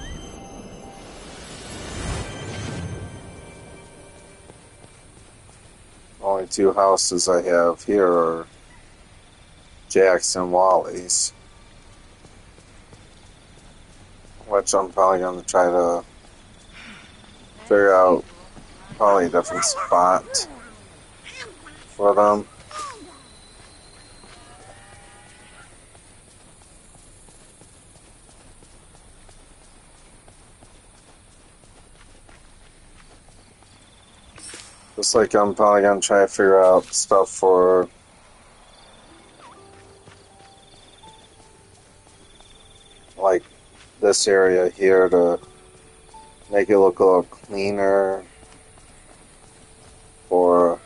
Only two houses I have here are Jack's and Wally's, which I'm probably going to try to figure out probably a different spot for them. Just like I'm probably going to try to figure out stuff for like this area here to make it look a little cleaner for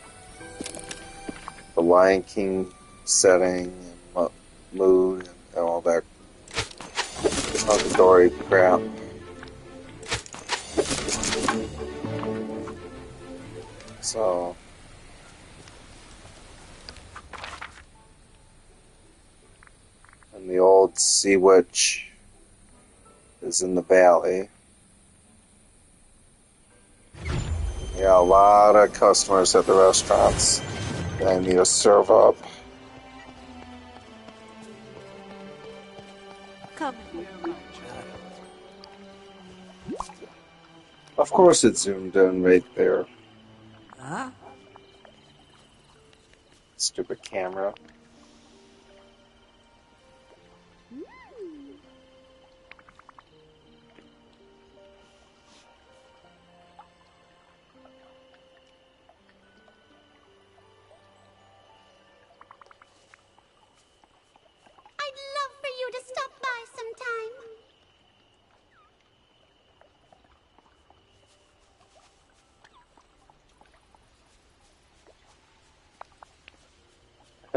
the Lion King setting and mood and all that hunky-dory crap. So and the old Sea Witch is in the valley. Yeah, a lot of customers at the restaurants that I need to serve up. Come here, my child. Of course it zoomed in right there. Huh? Stupid camera. I'd love for you to stop by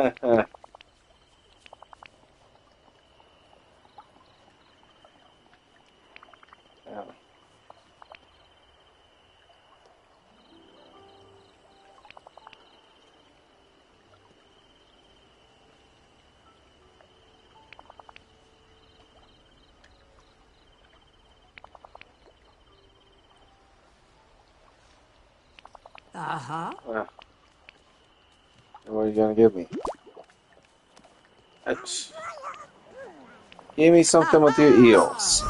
Yeah. Uh-huh. What are you gonna give me? Give me something with your eels.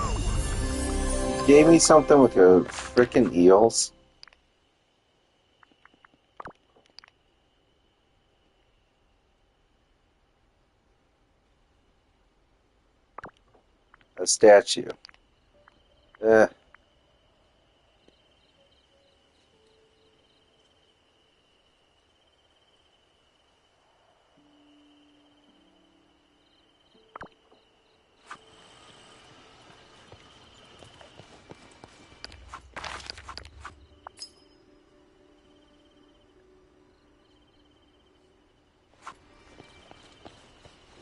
Gave me something with your frickin' eels. A statue. Eh.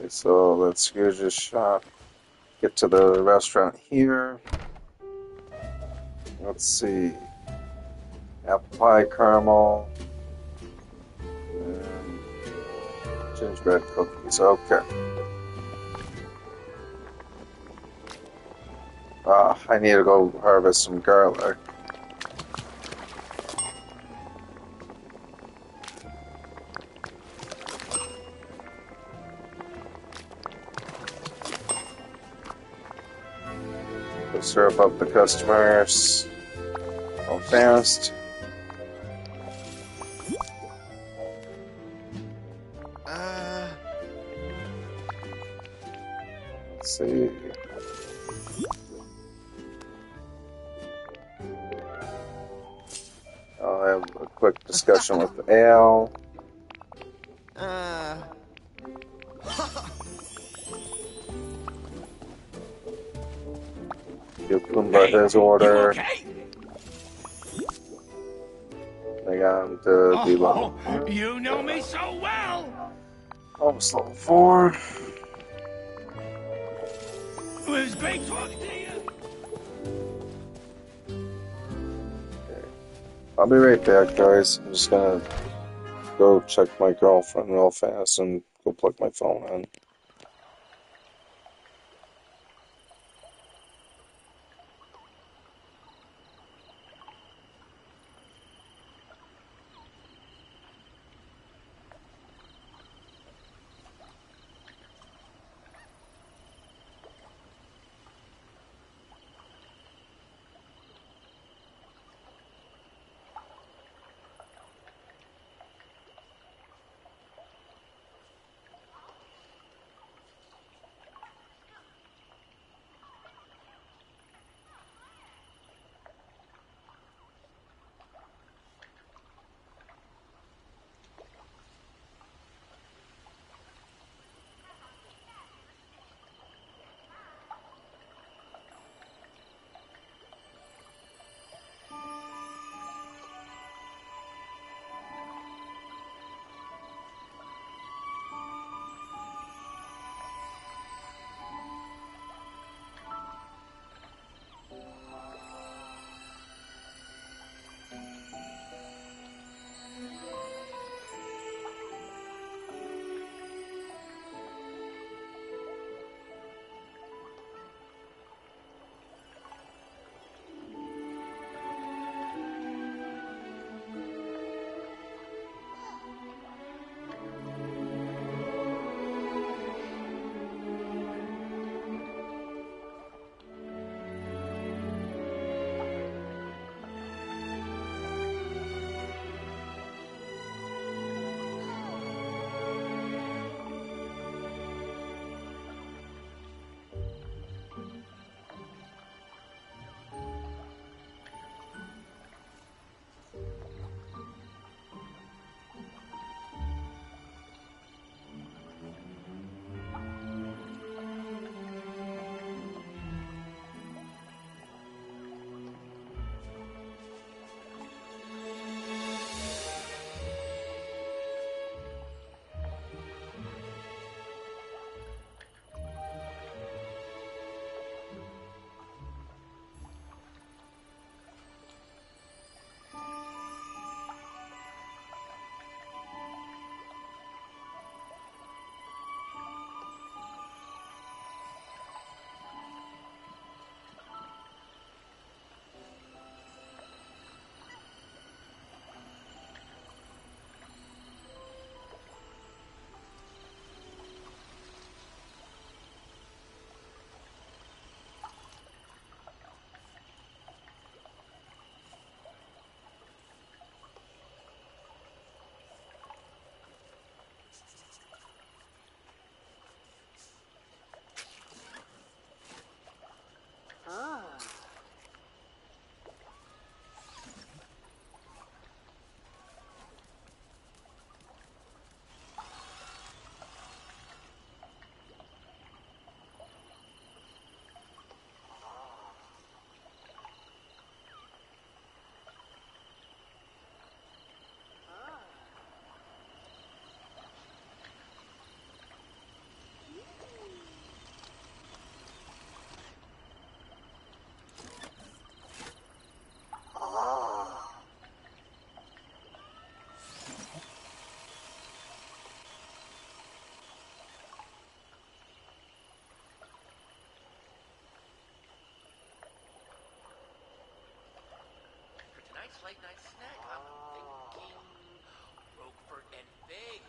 Okay, so let's go just shop. Get to the restaurant here. Let's see. Apple pie, caramel, and gingerbread cookies. Okay. I need to go harvest some garlic. Go serve up the customers. Go fast. Let's see. I'll have a quick discussion with Al. Give Pumbaa his order. Okay? I got him to be level. Oh, you know me so well. Almost level 4. It was great talking to you. Okay. I'll be right back, guys. I'm just gonna go check my girlfriend real fast and go plug my phone in. late night snack. I'm thinking Roquefort and figs.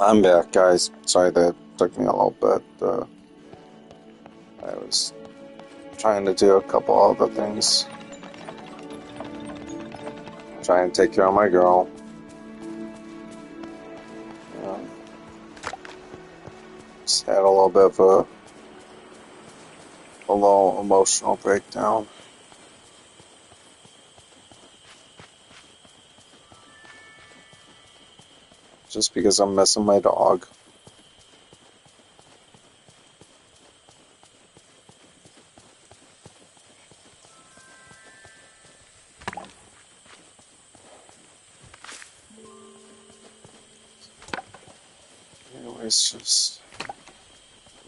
I'm back, guys. Sorry that took me a little bit. I was trying to do a couple other things. Trying to take care of my girl. Yeah. Just had a little bit of a little emotional breakdown. Just because I'm missing my dog. Anyways, just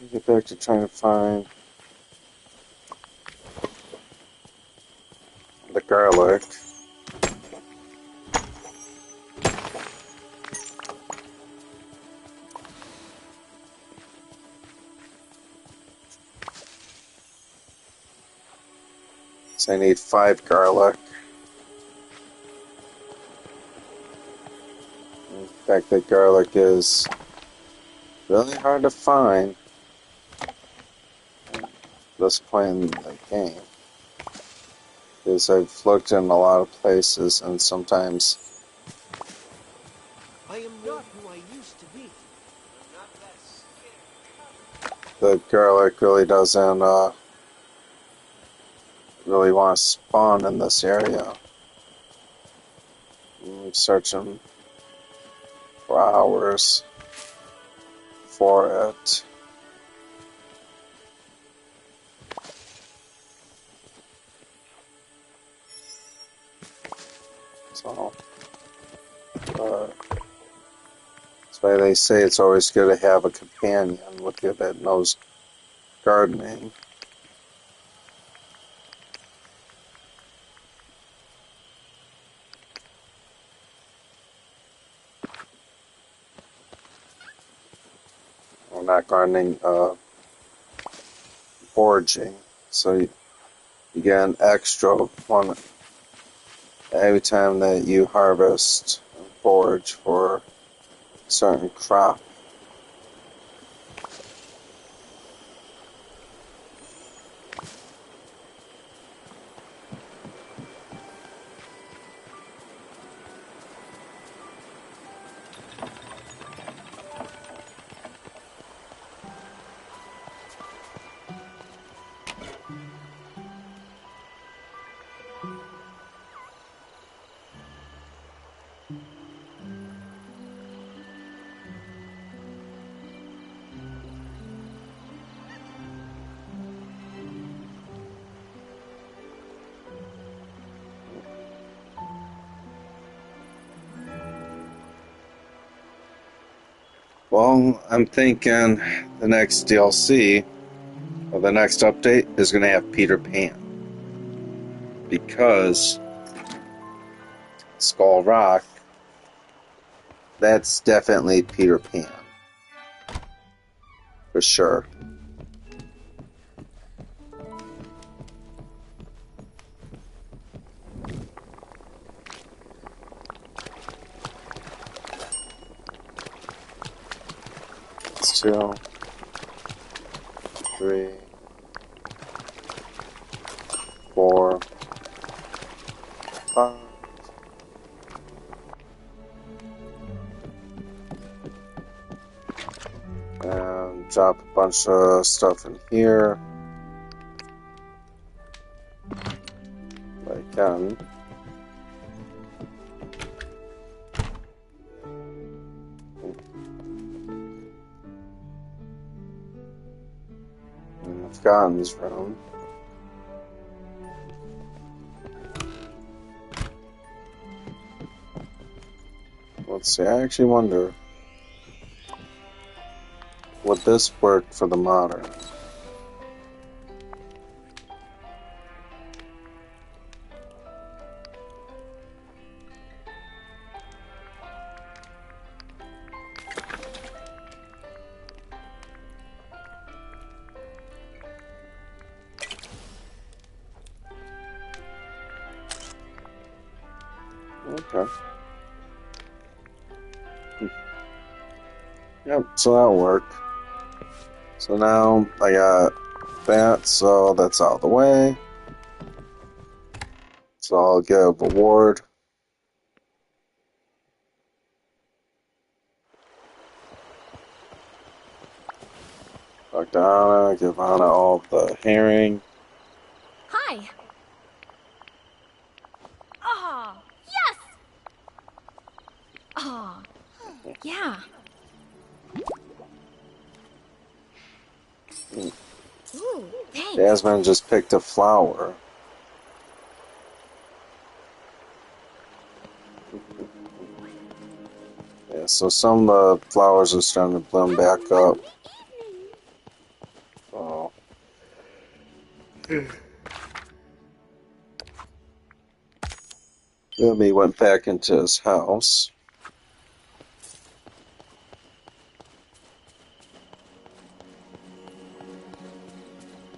get back to trying to find the garlic. So I need 5 garlic. In fact, that garlic is really hard to find at this point in the game. Because I've looked in a lot of places and sometimes I am not who I used to be. I'm not that scared. the garlic really doesn't really want to spawn in this area. I'm searching for hours for it. So, that's why they say it's always good to have a companion with you that knows gardening. Well, not gardening, foraging. So you get an extra one every time that you harvest and forage for a certain crop. Well, I'm thinking the next DLC, or the next update, is going to have Peter Pan. Because Skull Rock, that's definitely Peter Pan. For sure. It's 2, 3, 4, 5. And drop a bunch of stuff in here. Like Scotland's room. Let's see, I actually wonder, would this work for the modern? Okay. Yep, so that'll work. So now I got that, so that's out of the way. So I'll get a reward. Talk to Anna, give Anna all the herring. Hi. Ah, yes. Ah, yeah. Ooh, thanks. Jasmine just picked a flower. Yeah, so some of the flowers are starting to bloom back up. Oh. Then he went back into his house.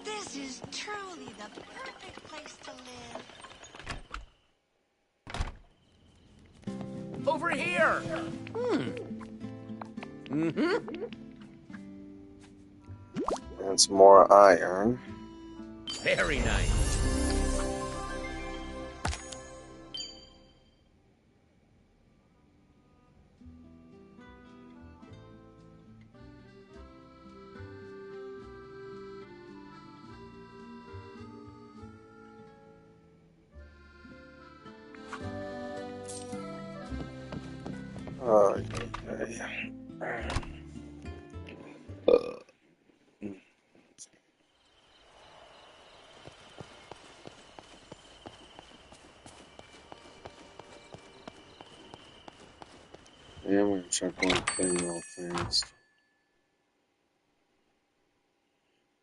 This is truly the perfect place to live. Over here! And some more iron. Very nice. Oh, yeah, we're gonna check one thing real fast.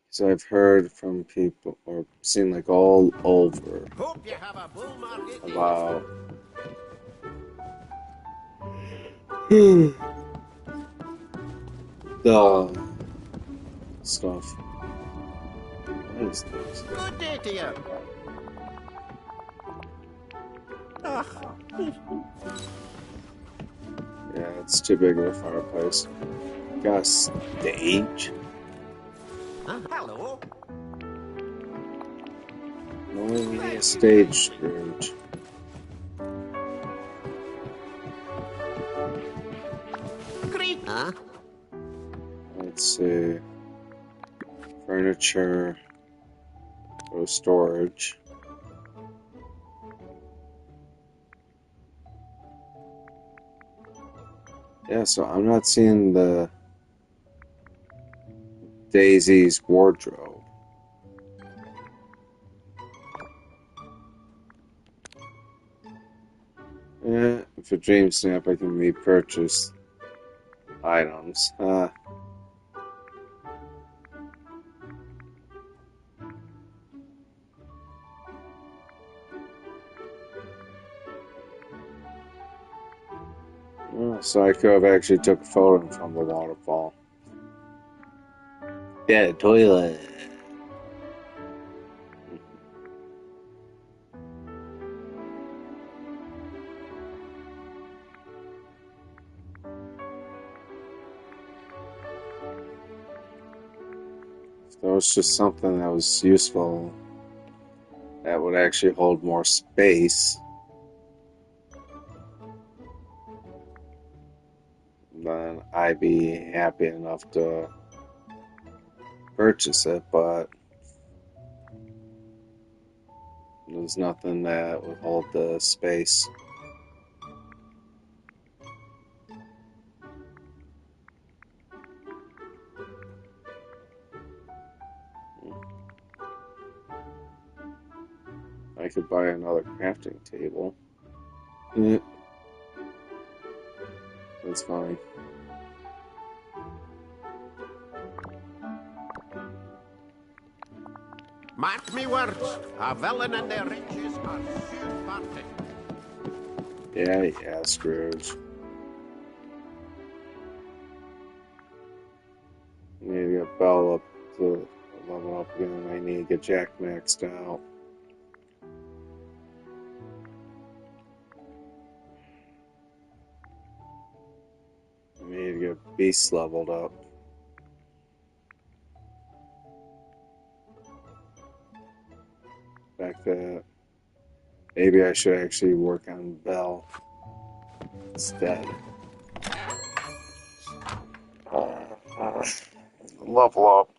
So I've heard from people, or seen like all over, Hope you have a bull market. about the stuff. What is this? Good day to you. Yeah, it's too big of a fireplace. Got a stage? Hello. No, we need a stage, Scrooge. Great. Huh? Let's see. Furniture. Or storage. Yeah, so I'm not seeing the Daisy's wardrobe. For Dream Snap, I can repurchase items. So I could have actually took a photo from the waterfall. Yeah, toilet. If there was just something that was useful, that would actually hold more space, then I'd be happy enough to purchase it, but there's nothing that would hold the space. could buy another crafting table. Yeah, that's fine. Mark me words, a villain and their riches are soon parted. Yeah, Scrooge. Need to get Belle up to level up again. I need to get Jack maxed out. I need to get Beast leveled up. Back that. Maybe I should actually work on Belle instead. Level up.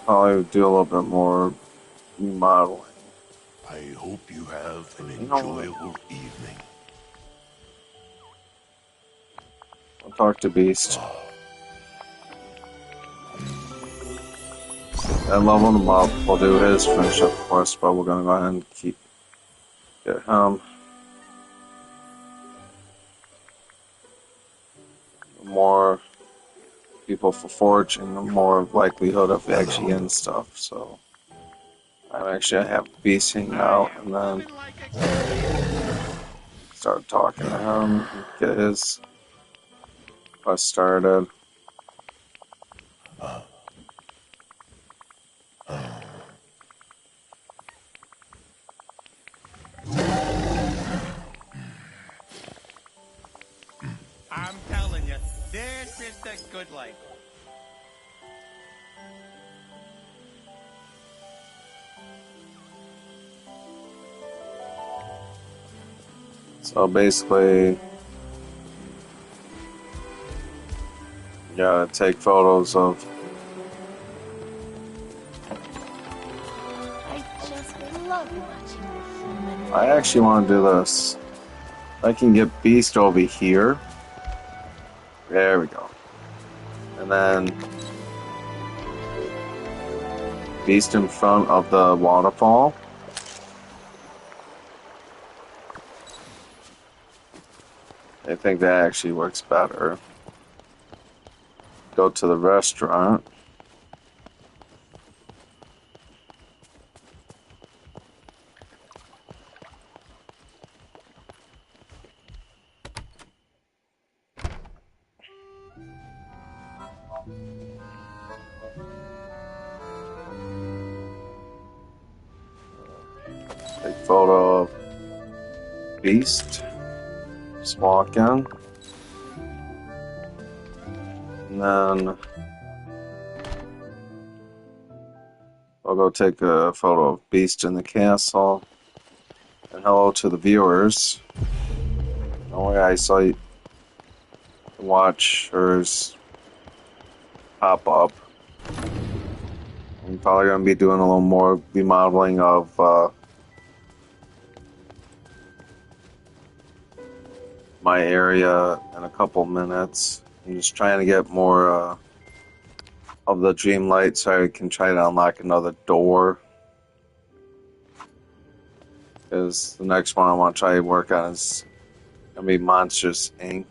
Probably do a little bit more remodeling. I hope you have an You know what? enjoyable evening. I'll talk to Beast. And level him up. We'll do his finish up quest, but we're gonna go ahead and get him. The more people for foraging, the more likelihood of actually getting stuff. So I'm actually gonna have Beast hang out and then start talking to him, get his quest started. I'm telling you, this is the good life. So basically, you gotta take photos of. I just love watching the human. I actually want to do this. I can get Beast over here. There we go. And then Beast in front of the waterfall. I think that actually works better. Go to the restaurant. Take photo of Beast. Just walk in. And then I'll go take a photo of Beast in the castle. And hello to the viewers. No way I saw you watch hers pop up. I'm probably going to be doing a little more remodeling of my area in a couple minutes. I'm just trying to get more of the Dreamlight so I can try to unlock another door. Because the next one I want to try to work on is going to be Monsters Inc.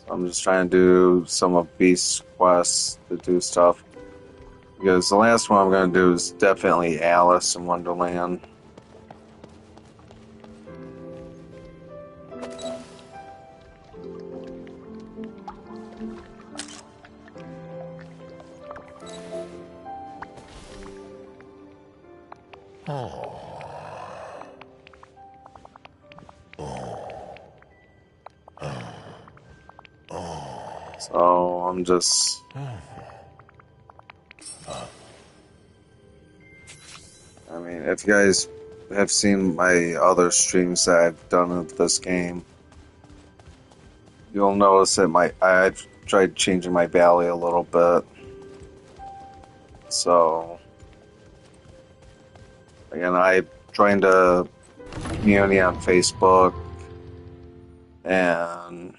So I'm just trying to do some of Beast's quests to do stuff. Because the last one I'm going to do is definitely Alice in Wonderland. So I'm just... I mean, if you guys have seen my other streams that I've done of this game, you'll notice that I've tried changing my valley a little bit. So Again, I joined a community on Facebook, and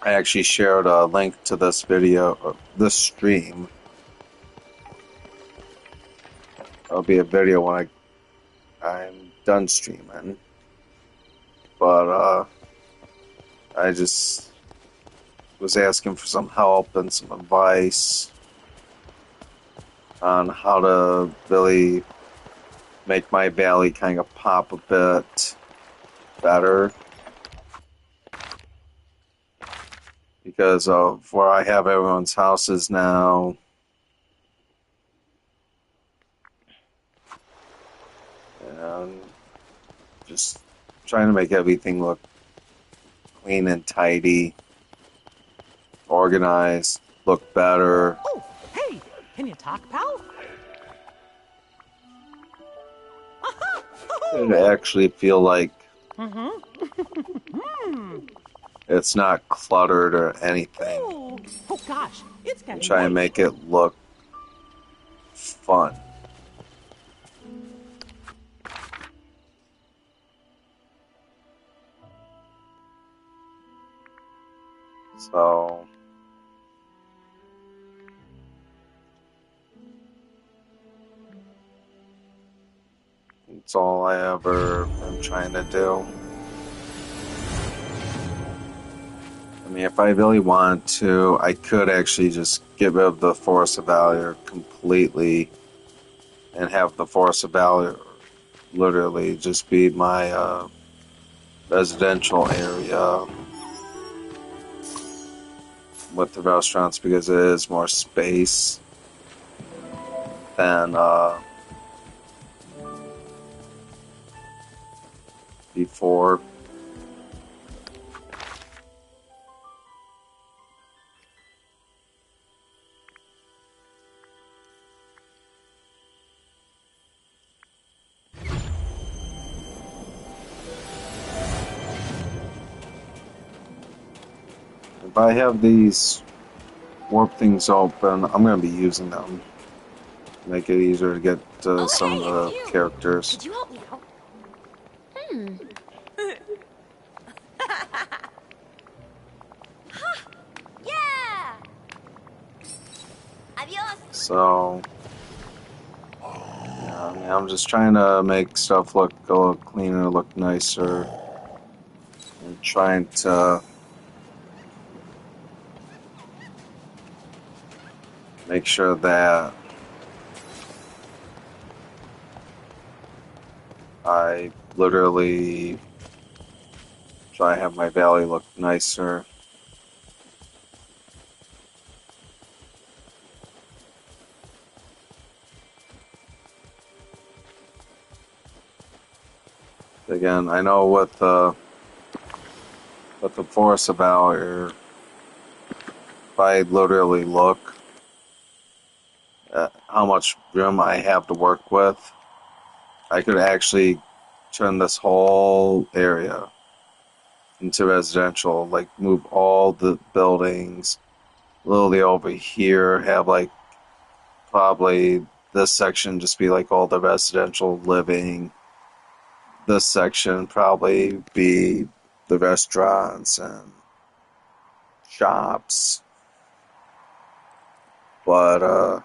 I actually shared a link to this video, this stream. It'll be a video when I'm done streaming. But I just was asking for some help and some advice on how to really make my valley kind of pop a bit better. Because of where I have everyone's houses now. And just trying to make everything look clean and tidy, organized, look better. Oh, hey, can you talk, pal? And actually feel like it's not cluttered or anything. Oh gosh, it's getting Try and make it look fun. So that's all I ever am trying to do. I mean, if I really wanted to, I could actually just get rid of the Forest of Valor completely and have the Forest of Valor literally just be my residential area with the restaurants, because it is more space than before. If I have these warp things open, I'm going to be using them. Make it easier to get to some of the characters. Could you help me out? Yeah! Adios! So, yeah, I mean, I'm just trying to make stuff look a little cleaner, look nicer, and trying to make sure that I literally try to have my valley look nicer. Again, I know with the Forest of Valor, if I literally look at how much room I have to work with, I could actually turn this whole area into residential, like move all the buildings literally over here, have like probably this section just be like all the residential living. This section probably be the restaurants and shops. But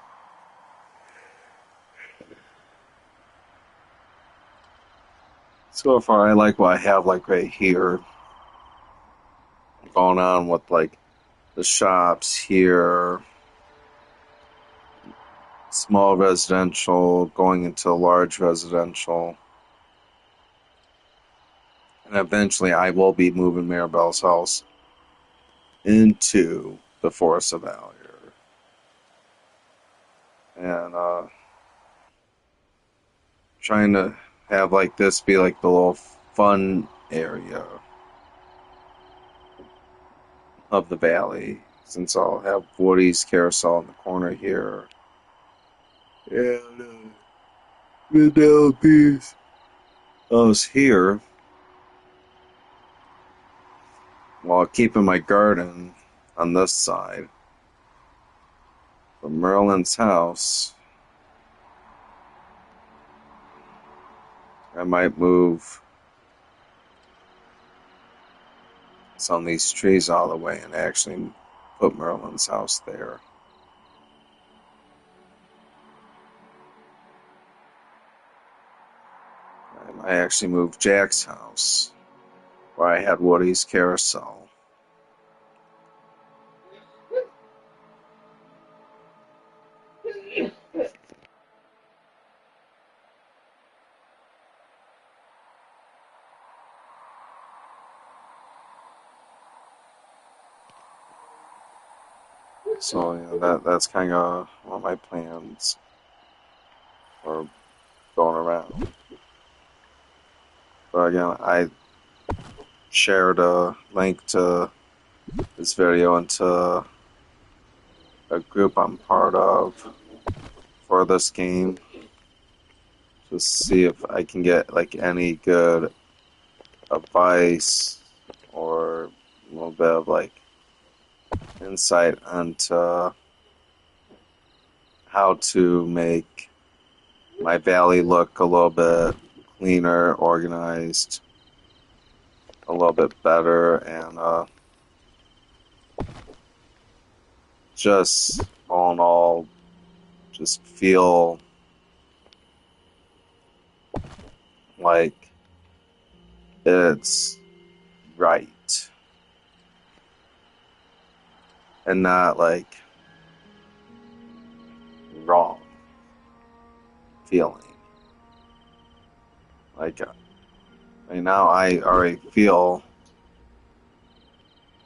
so far I like what I have like right here going on with like the shops here, small residential going into large residential. And eventually I will be moving Mirabelle's house into the Forest of Valor. And trying to have like this be like the little fun area of the valley, since I'll have Woody's carousel in the corner here. And Penelope's house here, while keeping my garden on this side. But Merlin's house I might move some of these trees all the way and actually put Merlin's house there. I might actually move Jack's house where I had Woody's carousel. So yeah, that's kind of what my plans are going around. But again, I shared a link to this video into a group I'm part of for this game. Just see if I can get like any good advice or a little bit of like insight onto how to make my valley look a little bit cleaner, organized, a little bit better, and just all in all, just feel like it's right and not like wrong feeling. Like right now, I already feel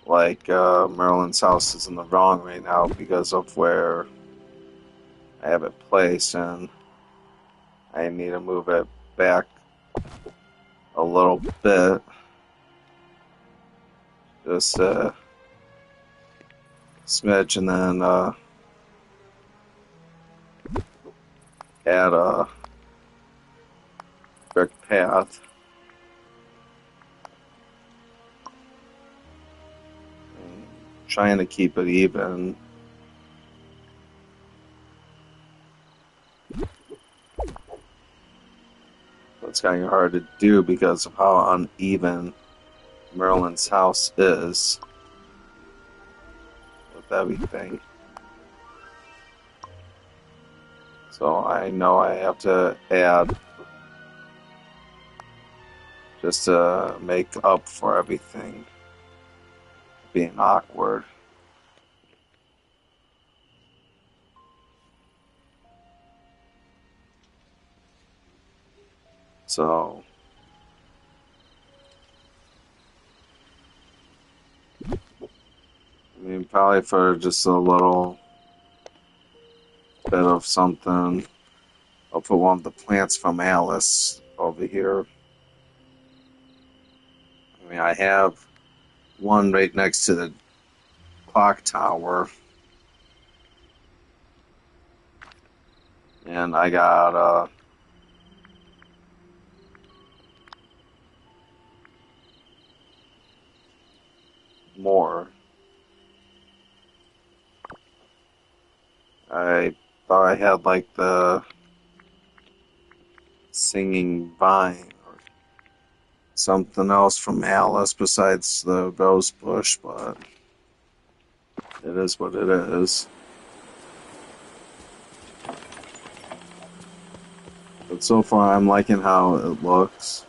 like Merlin's house is in the wrong right now because of where I have it placed, and I need to move it back a little bit. Just a smidge, and then add a brick path. And trying to keep it even. It's kind of hard to do because of how uneven Merlin's house is with everything. So I know I have to add just to make up for everything being awkward. So I mean, probably for just a little bit of something, I'll put one of the plants from Alice over here. I mean, I have one right next to the clock tower, and I got more. I thought I had like the singing vine or something else from Alice besides the rose bush, but it is what it is. But so far I'm liking how it looks.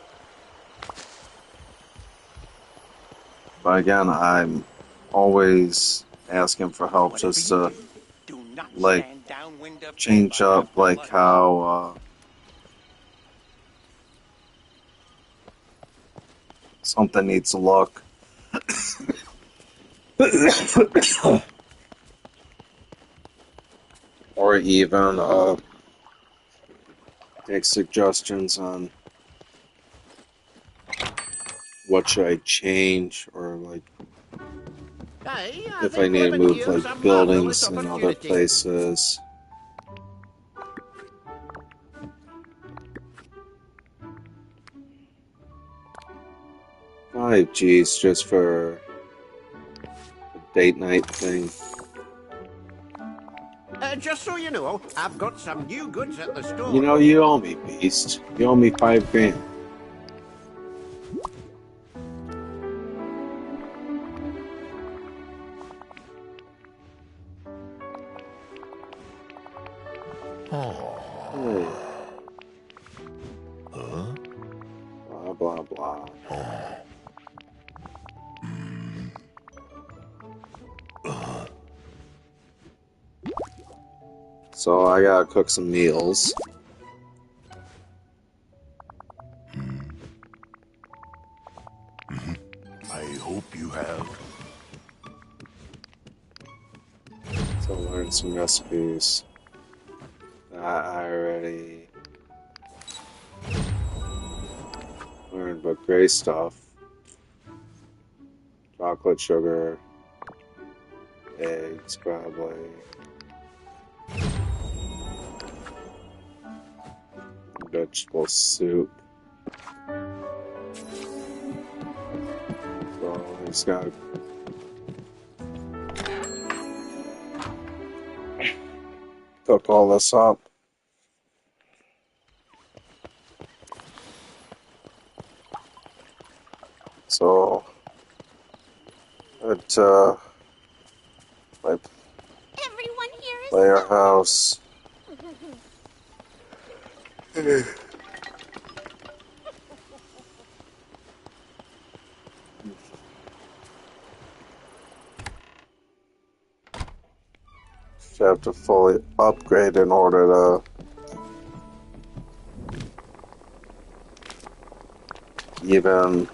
But again, I'm always asking for help just to like change up like how something needs to look. Or even take suggestions on what should I change, or like if I need to move like buildings in other places. 5G's just for a date night thing. Just so you know, I've got some new goods at the store. You know, you owe me, Beast. You owe me $5 grand. blah, blah. So I gotta cook some meals. I hope you have. So learn some recipes. I already learned about gray stuff. Chocolate, sugar, eggs, probably. Vegetable soup. So I just gotta cook all this up. So at my Everyone here is player so... house. You have to fully upgrade in order to even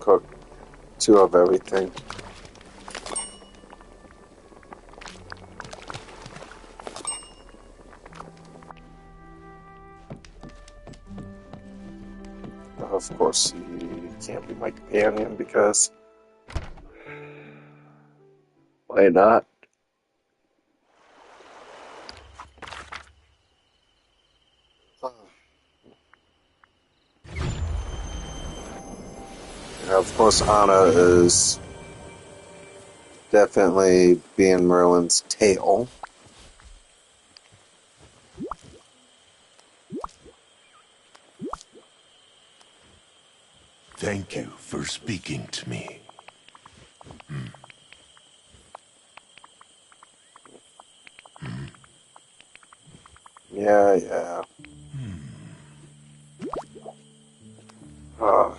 cook 2 of everything. Of course, you can't be my companion because why not? And of course, Anna is definitely being Merlin's tail. Thank you for speaking to me. Yeah.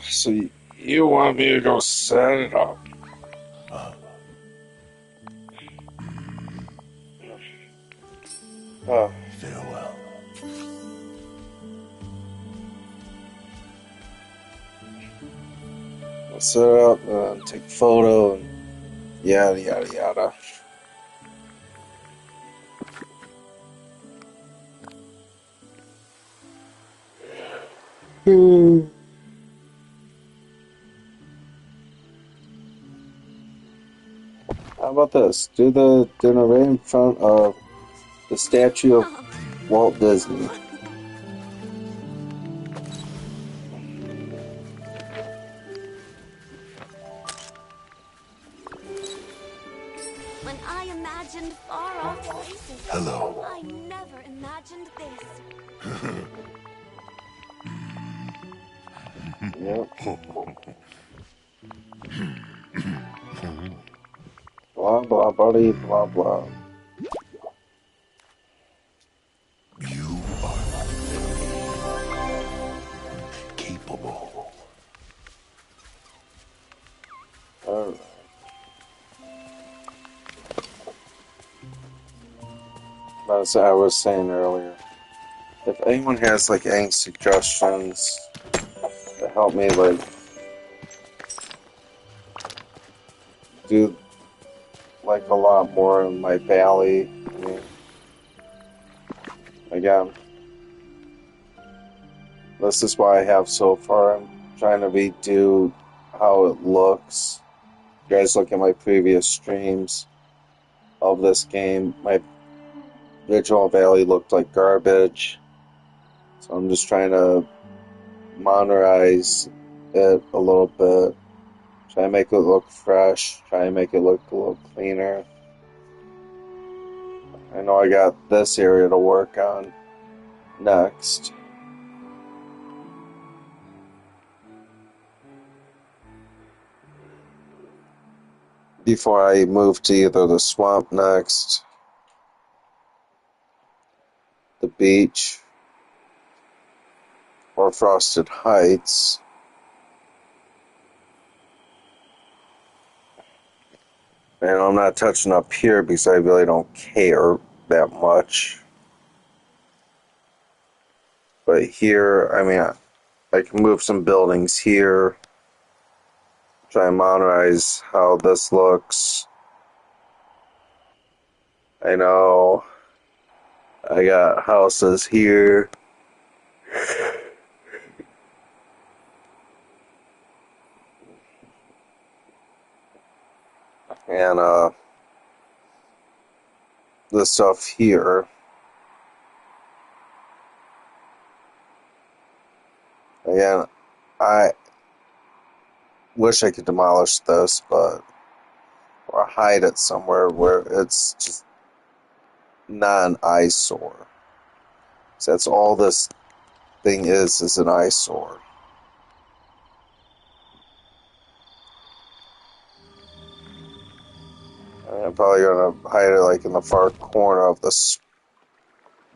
So you want me to go set it up? Farewell. I'll set it up and take a photo and yada yada yada. How about this? Do the dinner right in front of the statue of Walt Disney. When I imagined far-off places, Hello. I never imagined this. Yep. Blah blah buddy blah blah. You are very capable. Alright. As I was saying earlier, if anyone has like any suggestions to help me like do like a lot more in my valley, I mean, again, this is what I have so far. I'm trying to redo how it looks. You guys look at my previous streams of this game. My original valley looked like garbage. So I'm just trying to modernize it a little bit. Try to make it look fresh. Try to make it look a little cleaner. I know I got this area to work on next. before I move to either the swamp next, the beach, or Frosted Heights. And I'm not touching up here because I really don't care that much. But here, I mean, I can move some buildings here. Try and monetize how this looks. I know I got houses here. And this stuff here. Again, I wish I could demolish this, but or hide it somewhere where it's just not an eyesore. So that's all this thing is an eyesore. I'm probably gonna hide it like in the far corner of this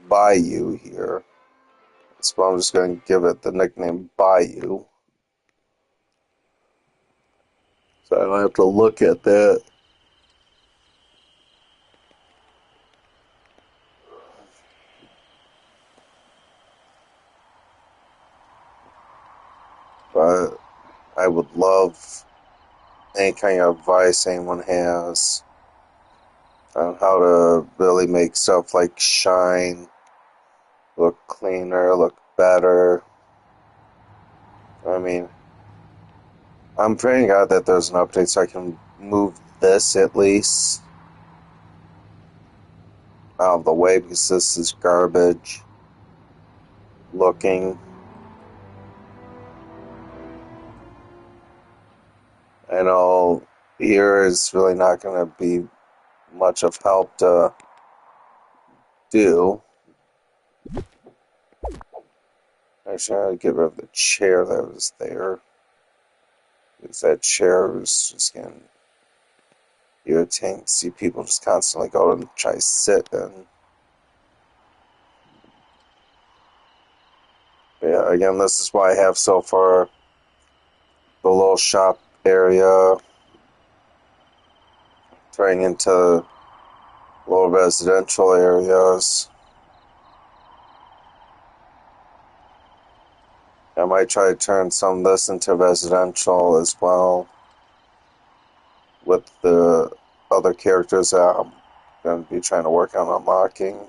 bayou here. So I'm just gonna give it the nickname Bayou. So I don't have to look at that. But I would love any kind of advice anyone has on how to really make stuff like shine, look cleaner, look better. I mean, I'm praying God that there's an update so I can move this at least out of the way because this is garbage looking. I know here is really not going to be much of help to do. Actually, I gotta get rid of the chair that was there. Because that chair was just getting irritating to see people just constantly go and try to sit in. Yeah, again, this is why I have so far the little shop area turning into little residential areas. I might try to turn some of this into residential as well with the other characters that I'm going to be trying to work on unlocking.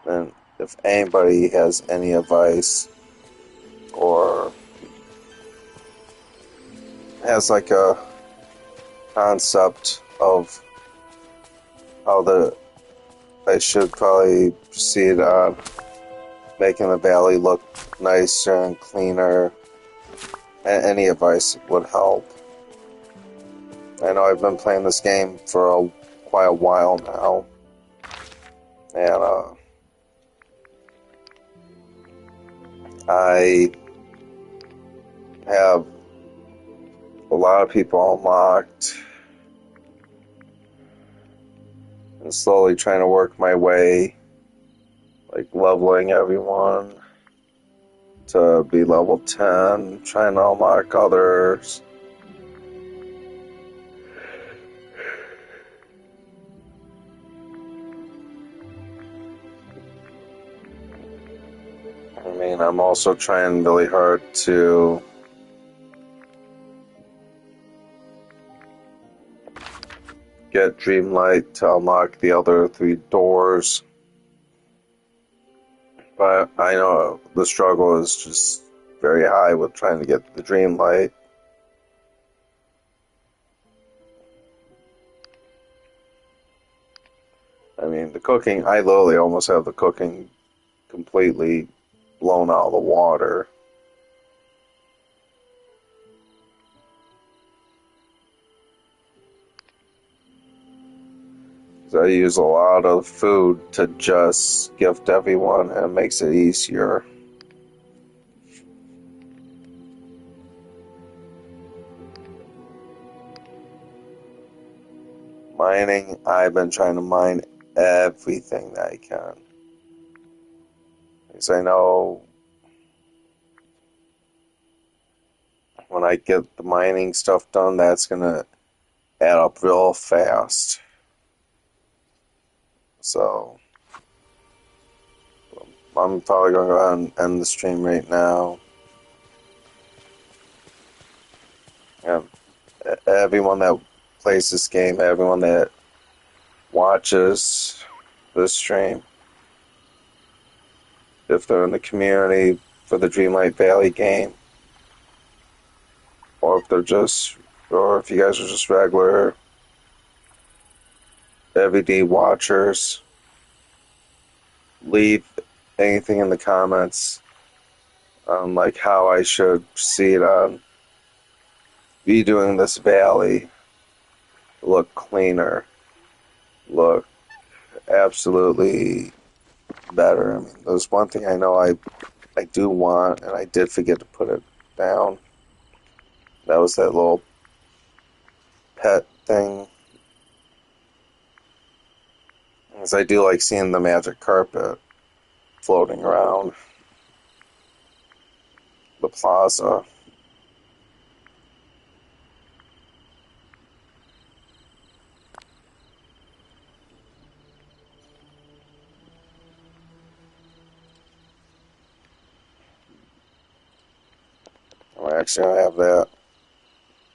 And if anybody has any advice or has like a concept of how I should probably proceed on making the valley look nicer and cleaner, any advice would help. I know I've been playing this game for quite a while now, and I have a lot of people unlocked and slowly trying to work my way, like leveling everyone to be level 10, trying to unlock others. I mean, I'm also trying really hard to get Dreamlight to unlock the other 3 doors. But I know the struggle is just very high with trying to get the Dreamlight. I mean, the cooking, I literally almost have the cooking completely blown out of the water. I use a lot of food to just gift everyone, and it makes it easier. Mining, I've been trying to mine everything that I can. Because I know when I get the mining stuff done, that's going to add up real fast. So, I'm probably going to go ahead and end the stream right now. And everyone that plays this game, everyone that watches this stream, if they're in the community for the Dreamlight Valley game, or if you guys are just regular everyday watchers, leave anything in the comments on like how I should proceed on redoing this valley, look cleaner, look absolutely better. I mean, there's one thing I know I do want, and I did forget to put it down. That was that little pet thing. Because I do like seeing the magic carpet floating around the plaza. I'm actually going to have that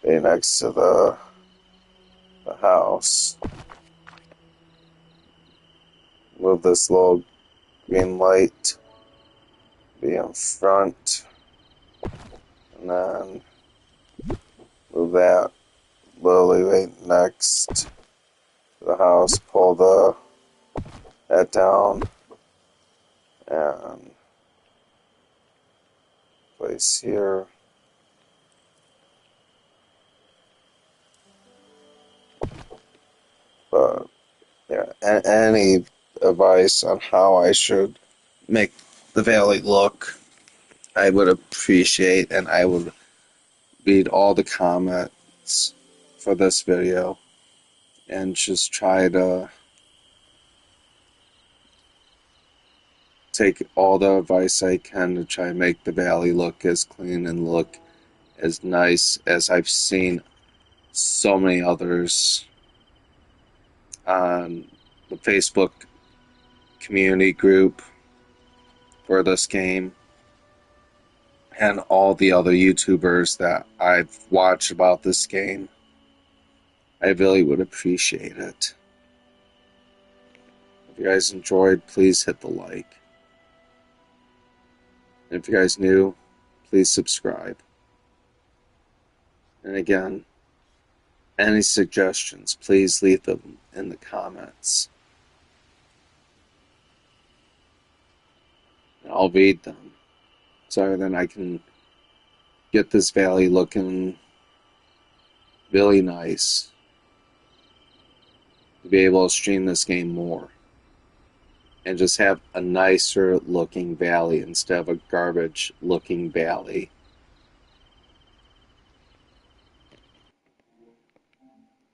be next to the house. Move this little green light be in front, and then move that literally right next to the house. Pull that down and place here. But yeah, any advice on how I should make the valley look, I would appreciate, and I would read all the comments for this video and just try to take all the advice I can to try and make the valley look as clean and look as nice as I've seen so many others on the Facebook community group for this game, and all the other YouTubers that I've watched about this game. I really would appreciate it. If you guys enjoyed, please hit the like. And if you guys new, please subscribe. And again, any suggestions, please leave them in the comments. And I'll read them so then I can get this valley looking really nice to be able to stream this game more and just have a nicer looking valley instead of a garbage looking valley.